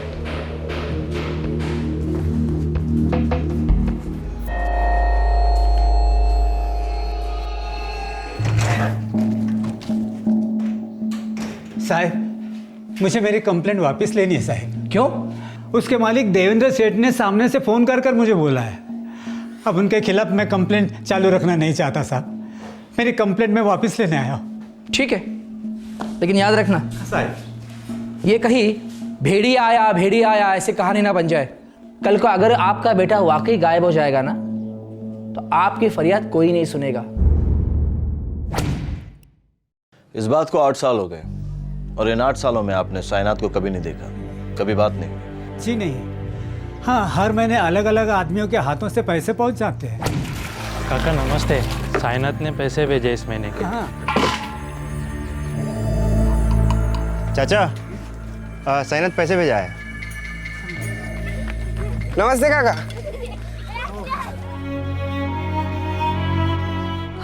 साहब, मुझे मेरी कंप्लेंट वापस लेनी है साहब। क्यों? उसके मालिक देवेंद्र सेठ ने सामने से फ़ोन कर कर मुझे बोला है। अब उनके खिलाफ मैं कंप्लेंट चालू रखना नहीं चाहता साहब। मेरी कंप्लेंट मैं वापस लेने आया हूँ। ठीक है, लेकिन याद रखना साहब, ये कहीं भेड़िया आया ऐसे कहानी ना बन जाए। कल को अगर आपका बेटा वाकई गायब हो जाएगा ना, तो आपकी फरियाद कोई नहीं सुनेगा। इस बात को 8 साल हो गए और इन 8 सालों में आपने साइनात को कभी नहीं देखा, कभी बात नहीं हुई? जी नहीं। हाँ, हर महीने अलग अलग आदमियों के हाथों से पैसे पहुंच जाते हैं। काका नमस्ते, साइनात ने पैसे भेजे इस महीने के। हाँ। चाचा, साइनात पैसे भेजा है। नमस्ते काका।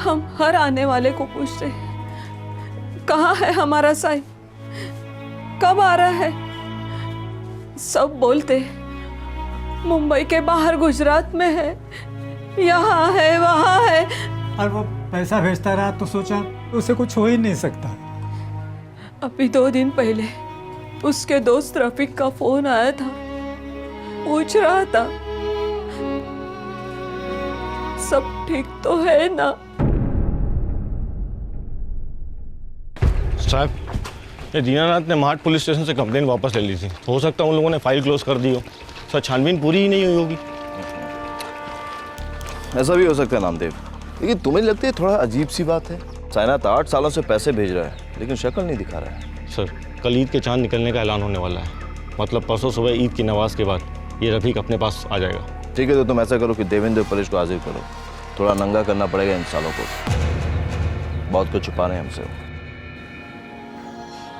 हम हर आने वाले को पूछते हैं, कहाँ है हमारा साईं, कब आ रहा है? सब बोलते मुंबई के बाहर गुजरात में है, यहाँ है, वहाँ है। और वो पैसा भेजता रहा तो सोचा उसे कुछ हो ही नहीं सकता। अभी 2 दिन पहले उसके दोस्त रफीक का फोन आया था, पूछ रहा था सब ठीक तो है ना। साहब, ये दीनानाथ ने महाट पुलिस स्टेशन से कंप्लेन वापस ले ली थी। हो सकता है उन लोगों ने फाइल क्लोज कर दी हो। सर, छानबीन पूरी ही नहीं हुई होगी। ऐसा भी हो सकता है नामदेव, लेकिन तुम्हें लगती है थोड़ा अजीब सी बात है। साइनात 8 सालों से पैसे भेज रहा है लेकिन शक्ल नहीं दिखा रहा है। सर, कल ईद के चांद निकलने का ऐलान होने वाला है। मतलब परसों सुबह ईद की नमाज के बाद ये रफीक अपने पास आ जाएगा। ठीक है, तो तुम ऐसा करो कि देवेंद्र परेश को हाजिर करो। थोड़ा नंगा करना पड़ेगा इन सालों को, बहुत कुछ छुपा रहे हैं हमसे।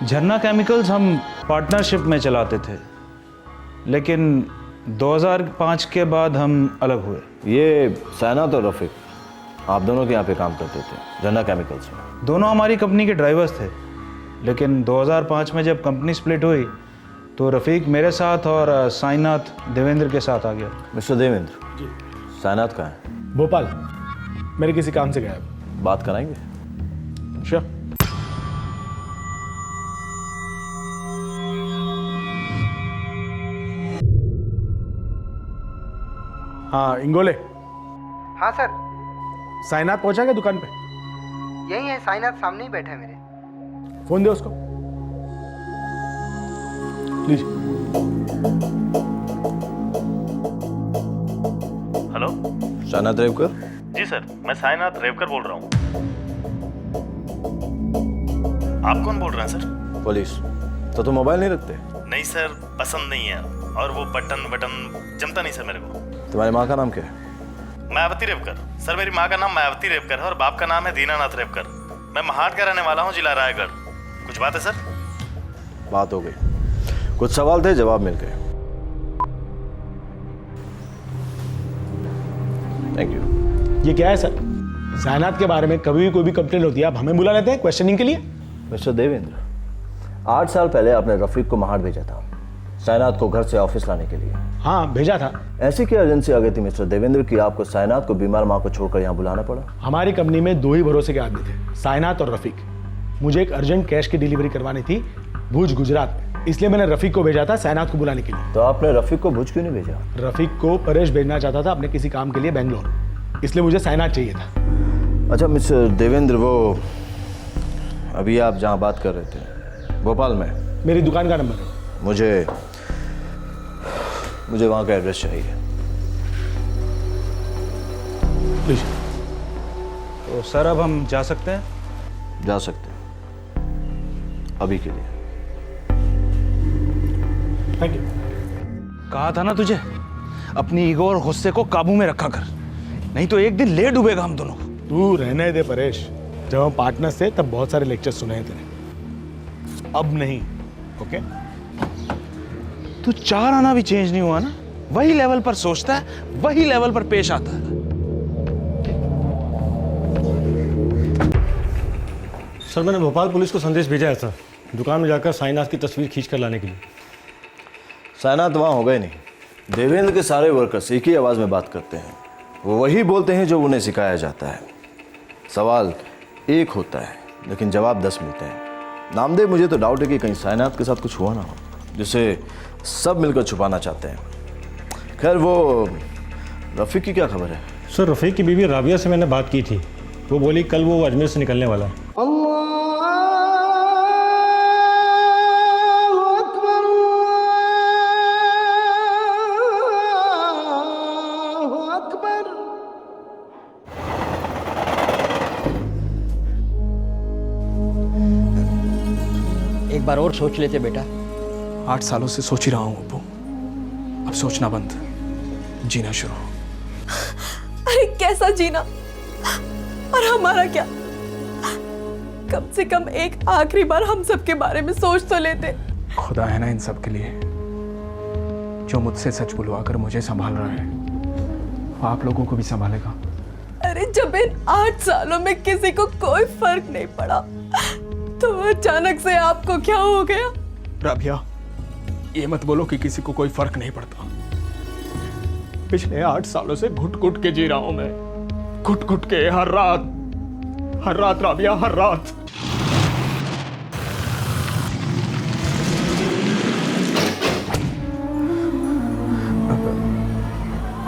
झरना केमिकल्स हम पार्टनरशिप में चलाते थे, लेकिन 2005 के बाद हम अलग हुए। ये साइनात और रफीक आप दोनों के यहाँ पे काम करते थे झरना केमिकल्स में? दोनों हमारी कंपनी के ड्राइवर्स थे, लेकिन 2005 में जब कंपनी स्प्लिट हुई तो रफीक मेरे साथ और साइनात देवेंद्र के साथ आ गया। मिस्टर देवेंद्र जी, साइनात कहाँ है? भोपाल, मेरे किसी काम से गया है। बात कराएंगे? श्योर। हाँ इंगोले। हाँ सर। साइनात पहुंचा क्या दुकान पे? यही है, साइनात सामने ही बैठा है मेरे। फोन दे उसको। लीजिए। हेलो, साइनात रेवकर? जी सर, मैं साइनात रेवकर बोल रहा हूँ। आप कौन बोल रहे हैं सर? पुलिस। तो तुम मोबाइल नहीं रखते? नहीं सर, पसंद नहीं है, और वो बटन जमता नहीं सर मेरे को। तुम्हारी माँ का नाम क्या है? मायावती रेवकर। सर, मेरी माँ का नाम मायावती रेवकर है और बाप का नाम है दीनानाथ रेवकर। मैं महाट का रहने वाला हूँ, जिला रायगढ़। कुछ बात है सर? बात हो गई। कुछ सवाल थे, जवाब मिल गए। Thank you. ये क्या है सर? साइनात के बारे में कभी भी कोई भी कंप्लेंट होती है आप हमें बुला लेते हैं क्वेश्चनिंग के लिए? मिस्टर देवेंद्र, 8 साल पहले आपने रफीक को महाट भेजा था साइनात को घर से ऑफिस लाने के लिए। हाँ, भेजा था। ऐसी क्या एजेंसी आ गई थी मिस्टर देवेंद्र कि आपको साइनात को बीमार माँ को छोड़कर यहाँ बुलाना पड़ा? हमारी कंपनी में 2 ही भरोसे के आदमी थे, साइनात और रफीक। मुझे एक अर्जेंट कैश की डिलीवरी करवानी थी भुज गुजरात में, इसलिए मैंने रफीक को भेजा था साइनात को बुलाने के लिए। तो आपने रफीक को भुज क्यों नहीं भेजा? रफीक को परेश भेजना चाहता था अपने किसी काम के लिए बेंगलोर, इसलिए मुझे साइनात चाहिए था। अच्छा मिस्टर देवेंद्र, वो अभी आप जहाँ बात कर रहे थे भोपाल में, मेरी दुकान का नंबर है। मुझे वहाँ का एड्रेस चाहिए। तो सर अब हम जा सकते हैं? जा सकते हैं, अभी के लिए। Thank you. कहा था ना तुझे, अपनी ईगो और गुस्से को काबू में रखा कर, नहीं तो एक दिन ले डूबेगा हम दोनों को। तू रहने दे परेश, जब हम पार्टनर्स थे तब बहुत सारे लेक्चर सुने हैं तेरे, अब नहीं। ओके? तू 4 आना भी चेंज नहीं हुआ ना, वही लेवल पर सोचता है, वही लेवल पर पेश आता है। सर, मैंने भोपाल पुलिस को संदेश भेजा है सर, दुकान में जाकर साइनात की तस्वीर खींच कर लाने के लिए। साइनात वहाँ हो गए नहीं। देवेंद्र के सारे वर्कर्स एक ही आवाज़ में बात करते हैं, वो वही बोलते हैं जो उन्हें सिखाया जाता है। सवाल एक होता है लेकिन जवाब 10 मिलते हैं। नामदेव, मुझे तो डाउट है कि कहीं साइनात के साथ कुछ हुआ ना हो जिसे सब मिलकर छुपाना चाहते हैं। खैर, वो रफ़ीक की क्या खबर है? सर, रफ़ीक की बीवी राबिया से मैंने बात की थी। वो बोली कल वो अजमेर से निकलने वाला है। एक बार और सोच लेते बेटा। 8 सालों से सोच ही रहा हूँ अब्बू। अब सोचना बंद, जीना शुरू। अरे कैसा जीना, और हमारा क्या? कम से कम एक आखिरी बार हम सब के बारे में सोच तो लेते। खुदा है ना इन सब के लिए, जो मुझसे सच बुलवाकर मुझे संभाल रहा है, वो आप लोगों को भी संभालेगा। अरे जब इन 8 सालों में किसी को कोई फर्क नहीं पड़ा, तो अचानक से आपको क्या हो गया? राबिया, ये मत बोलो कि किसी को कोई फर्क नहीं पड़ता। पिछले 8 सालों से घुट घुट के जी रहा हूं मैं, घुट घुट के, हर रात राबिया, हर रात।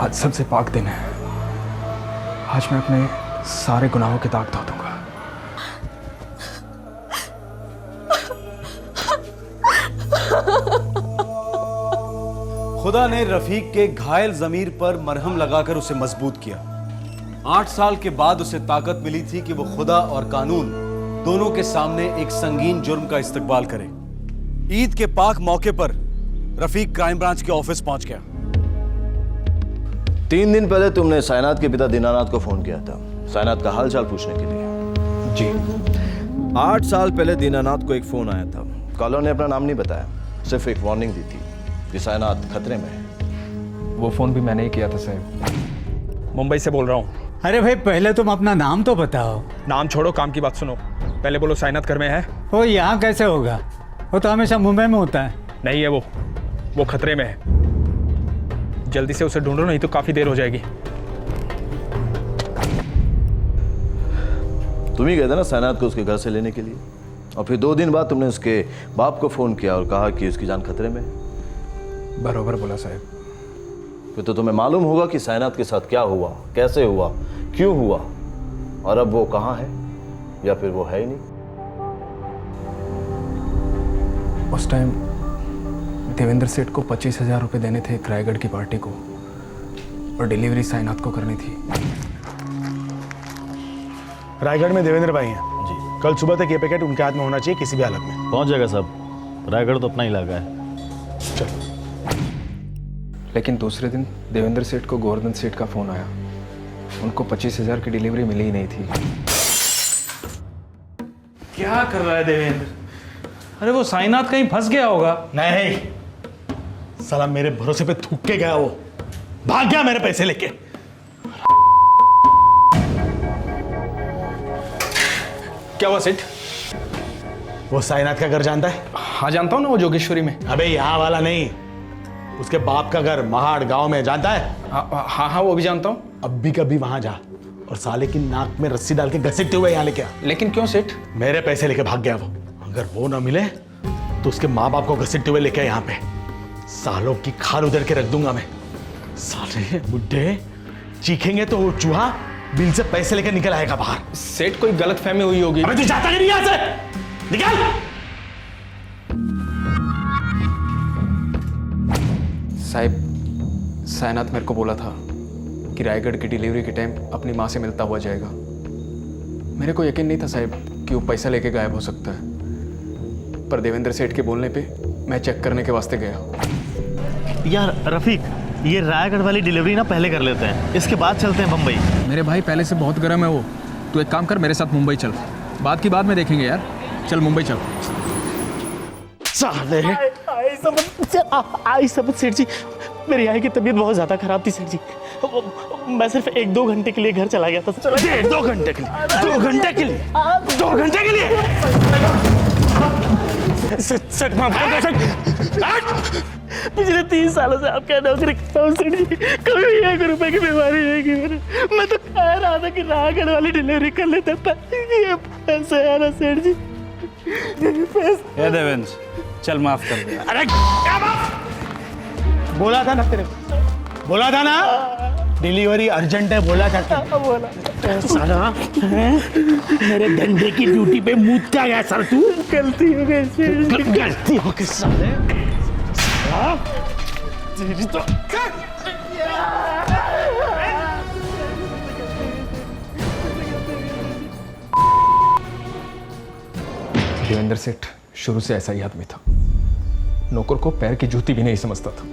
आज सबसे पाक दिन है। आज मैं अपने सारे गुनाहों के दाग धो दूंगा। खुदा ने रफीक के घायल जमीर पर मरहम लगाकर उसे मजबूत किया। 8 साल के बाद उसे ताकत मिली थी कि वो खुदा और कानून दोनों के सामने एक संगीन जुर्म का इस्तकबाल करे। ईद के पाक मौके पर रफीक क्राइम ब्रांच के ऑफिस पहुंच गया। 3 दिन पहले तुमने साइनात के पिता दीनानाथ को फोन किया था, साइनात का हालचाल पूछने के लिए। जी। 8 साल पहले दीनानाथ को एक फोन आया था। कॉलर ने अपना नाम नहीं बताया, सिर्फ एक वार्निंग दी थी कि साइनात खतरे में है। वो फोन भी मैंने ही किया था साहब। मुंबई से बोल रहा हूँ। अरे भाई, पहले तुम अपना नाम तो बताओ। नाम छोड़ो, काम की बात सुनो। पहले बोलो साइनात घर में है? वो यहाँ कैसे होगा? वो तो हमेशा मुंबई में होता है। नहीं है वो खतरे में है। जल्दी से उसे ढूंढो, नहीं तो काफी देर हो जाएगी। तुम ही गए थे ना साइनात को उसके घर से लेने के लिए, और फिर 2 दिन बाद तुमने उसके बाप को फोन किया और कहा कि उसकी जान खतरे में है। बरोबर बोला साहब। फिर तो तुम्हें मालूम होगा कि साइनात के साथ क्या हुआ, कैसे हुआ, क्यों हुआ, और अब वो कहाँ है, या फिर वो है ही नहीं। उस टाइम देवेंद्र सेठ को 25,000 रुपये देने थे एक रायगढ़ की पार्टी को, और डिलीवरी साइनात को करनी थी। रायगढ़ में देवेंद्र भाई हैं जी। कल सुबह तक ये पैकेट उनके हाथ में होना चाहिए किसी भी हालत में। पहुंच जाएगा साहब, रायगढ़ तो अपना इलाका है। चलो। लेकिन दूसरे दिन देवेंद्र सेठ को गोवर्धन सेठ का फोन आया। उनको 25,000 की डिलीवरी मिली ही नहीं थी। क्या कर रहा है देवेंद्र? अरे वो साइनात कहीं फंस गया होगा। नहीं, साला मेरे भरोसे पे थूक के गया, वो भाग गया मेरे पैसे लेके। क्या हुआ सेठ? वो साइनात का घर जानता है? हाँ जानता हूँ ना, वो जोगेश्वरी में। अबे यहाँ वाला नहीं, उसके बाप का घर महाड़ गांव में, जानता है? हाँ वो भी जानता हूँ। अब भी कभी वहां जा और साले की नाक में रस्सी डाल के घसीटते हुए यहाँ लेके आ। लेकिन क्यों सेठ? मेरे पैसे लेके भाग गया वो। अगर वो ना मिले तो उसके माँ बाप को घसीटते हुए लेके यहाँ पे सालों की खाल उधर के रख दूंगा मैं। साले बुड्ढे चीखेंगे तो वो चूहा बिल से पैसे लेकर निकल आएगा बाहर। सेठ कोई गलत फहमी हुई होगी। अबे तू जाता नहीं यहाँ से, निकल। साहब, साइनात मेरे को बोला था कि रायगढ़ की डिलीवरी के टाइम अपनी माँ से मिलता हुआ जाएगा। मेरे को यकीन नहीं था साहब कि वो पैसा लेके गायब हो सकता है, पर देवेंद्र सेठ के बोलने पे मैं चेक करने के वास्ते गया। यार रफीक, ये रायगढ़ वाली डिलीवरी ना पहले कर लेते हैं, इसके बाद चलते हैं बम्बई। मेरे भाई पहले से बहुत गर्म है वो। तू एक काम कर, मेरे साथ मुंबई चल। बात की बाद में देखेंगे यार। चल मुंबई चल। साले आई समझ सेठ जी, मेरी आई की तबीयत बहुत ज्यादा खराब थी सेठ जी। मैं सिर्फ 1-2 घंटे के लिए घर चला गया था। 2 घंटे के लिए, 2 घंटे के लिए, 2 घंटे के लिए। सेठ माफ कर दो सेठ। पिछले 3 सालों से आपके यहाँ नौकरी करता हूँ सेठ जी, कभी भी 1 रुपए की बीमारी नहीं की मैंने। मैं तो कह रहा था कि राहगढ़ वाली डिलीवरी कर लेते, पर ये पैसे है ना सेठ जी, ए देवेंद्र, चल माफ कर दे। अरे क्या बात? बोला था ना तेरे को, बोला था ना डिलीवरी अर्जेंट है, बोला था। बोला साला मेरे धंधे की ड्यूटी पे मूतता गया सर तू। गलती हो गई सेठ जी, गलती हो गई साले। तेरी तो देवेंद्र सेठ शुरू से ऐसा ही आदमी था। नौकर को पैर की जूती भी नहीं समझता था,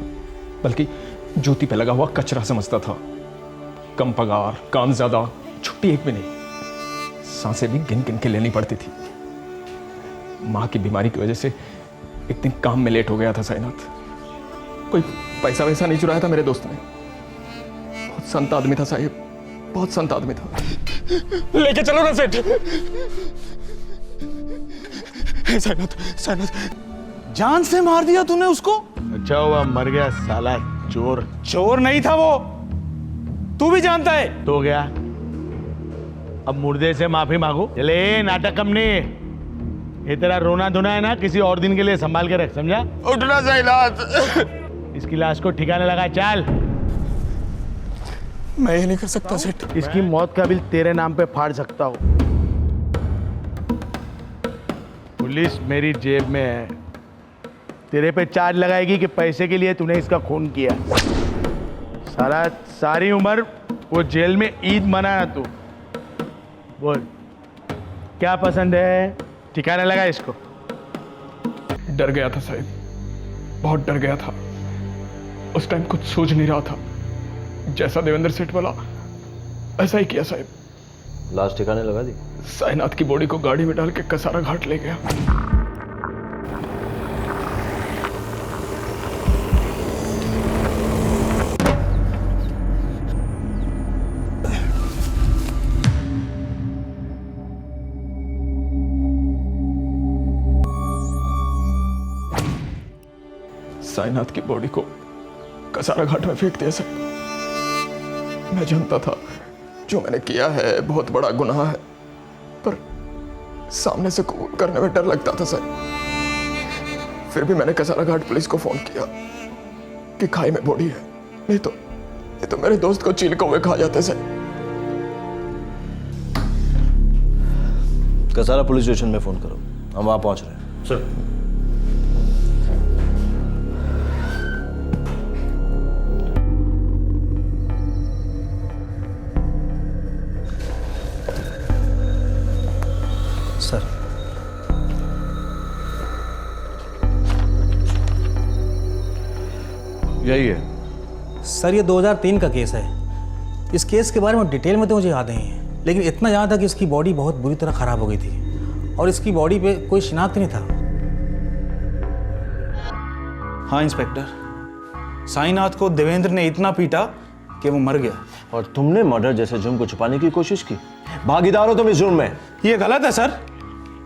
बल्कि जूती पे लगा हुआ कचरा समझता था। कम पगार, काम ज्यादा, छुट्टी एक भी नहीं। सांसें भी गिन गिन के लेनी पड़ती थी। माँ की बीमारी की वजह से एक दिन काम में लेट हो गया था साईनाथ। कोई पैसा वैसा नहीं चुराया था मेरे दोस्त ने। बहुत संत आदमी था साहिब, बहुत संत आदमी था। लेके चलो ना सेठ। साईनाथ, साईनाथ, जान से मार दिया तूने उसको? अच्छा हुआ मर गया साला चोर। चोर नहीं था वो, तू भी जानता है। तो गया, अब मुर्दे से माफी मांगो। चले नाटक कम नहीं, ये तेरा रोना धोना है ना, किसी और दिन के लिए संभाल के रख, समझा? उठना साईनाथ। इसकी लाश को ठिकाने लगा, चल। मैं ये नहीं कर सकता सेठ। इसकी मौत का बिल तेरे नाम पे फाड़ सकता हूँ। पुलिस मेरी जेब में है, तेरे पे चार्ज लगाएगी कि पैसे के लिए तूने इसका खून किया। सारा सारी उम्र वो जेल में ईद मनाया तू। बोल क्या पसंद है, ठिकाना लगा इसको। डर गया था साहिब, बहुत डर गया था। उस टाइम कुछ सोच नहीं रहा था। जैसा देवेंद्र सेठ बोला ऐसा ही किया साहिब। लाश ठिकाने लगा दी? साईनाथ की बॉडी को गाड़ी में डाल के कसारा घाट ले गया। साईनाथ की बॉडी को कसारा घाट में फेंक दिया साहब। मैं जानता था जो मैंने किया है बहुत बड़ा गुनाह है, पर सामने से कबूल करने में डर लगता था सर। फिर भी मैंने कसारा घाट पुलिस को फोन किया कि खाई में बॉडी है, नहीं तो मेरे दोस्त को चील कौवे खा जाते सर। कसारा पुलिस स्टेशन में फोन करो, हम वहां पहुंच रहे हैं। सर सर यही है सर। ये 2003 का केस है। इस केस के बारे में डिटेल में तो मुझे याद नहीं है, लेकिन इतना याद था कि इसकी बॉडी बहुत बुरी तरह खराब हो गई थी और इसकी बॉडी पे कोई शिनाख्त नहीं था। हाँ इंस्पेक्टर, साईनाथ को देवेंद्र ने इतना पीटा कि वो मर गया। और तुमने मर्डर जैसे जुर्म को छुपाने की कोशिश की। भागीदार हो तुम इस जुर्म में। ये गलत है सर।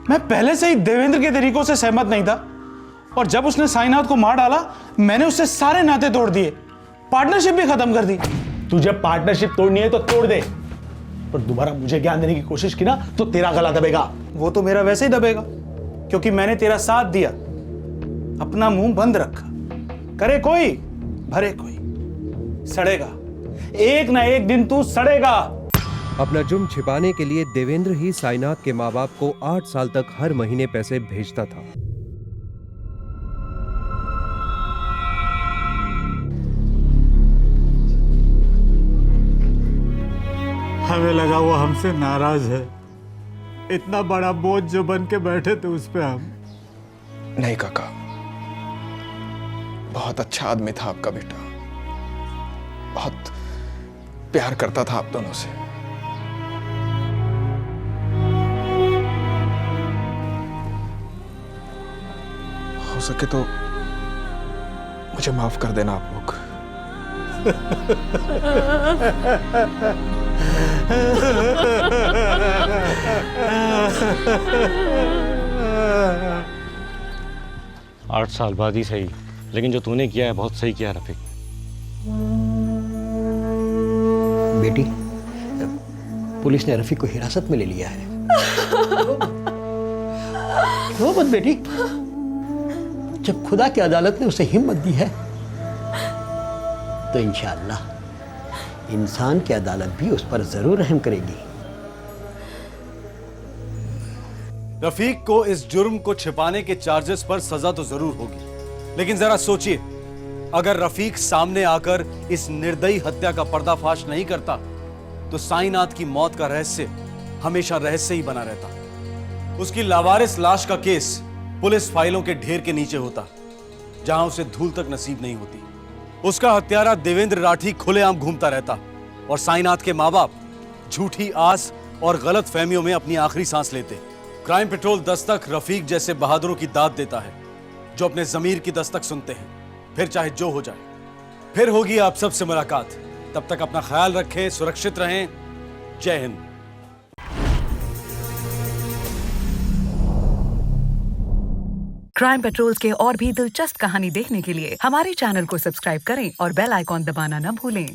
मैं पहले से ही देवेंद्र के तरीकों से सहमत नहीं था, और जब उसने साईनाथ को मार डाला मैंने उससे सारे नाते तोड़ दिए, पार्टनरशिप भी खत्म कर दी। तुझे पार्टनरशिप तोड़नी है तो तोड़ दे, पर दोबारा मुझे ज्ञान देने की कोशिश की ना तो तेरा गला दबेगा। वो तो मेरा वैसे ही दबेगा, क्योंकि मैंने तेरा साथ दिया। अपना मुंह बंद रखा, करे कोई भरे कोई, सड़ेगा एक ना एक दिन तू सड़ेगा। अपना जुर्म छिपाने के लिए देवेंद्र ही साईनाथ के माँ बाप को 8 साल तक हर महीने पैसे भेजता था। हमें लगा वो हमसे नाराज है। इतना बड़ा बोझ जो बन के बैठे थे उस पे हम। नहीं काका, बहुत अच्छा आदमी था आपका बेटा, बहुत प्यार करता था आप दोनों से। हो सके तो मुझे माफ कर देना आप लोग। 8 साल बाद ही सही लेकिन जो तूने किया है बहुत सही किया है रफीक। बेटी, पुलिस ने रफीक को हिरासत में ले लिया है। रो मत बेटी, जब खुदा की अदालत ने उसे हिम्मत दी है तो इंशाअल्लाह इंसान की अदालत भी उस पर जरूर रहम करेगी। रफीक को इस जुर्म को छिपाने के चार्जेस पर सजा तो जरूर होगी, लेकिन जरा सोचिए, अगर रफीक सामने आकर इस निर्दयी हत्या का पर्दाफाश नहीं करता तो साईनाथ की मौत का रहस्य हमेशा रहस्य ही बना रहता। उसकी लावारिस लाश का केस पुलिस फाइलों के ढेर के नीचे होता, जहां उसे धूल तक नसीब नहीं होती। उसका हत्यारा देवेंद्र राठी खुलेआम घूमता रहता और साईनाथ के माँ बाप झूठी आस और गलत फहमियों में अपनी आखिरी सांस लेते। क्राइम पेट्रोल दस्तक रफीक जैसे बहादुरों की दाद देता है, जो अपने जमीर की दस्तक सुनते हैं, फिर चाहे जो हो जाए। फिर होगी आप सबसे मुलाकात, तब तक अपना ख्याल रखें, सुरक्षित रहें। जय हिंद। क्राइम पेट्रोल्स के और भी दिलचस्प कहानी देखने के लिए हमारे चैनल को सब्सक्राइब करें और बेल आइकॉन दबाना न भूलें।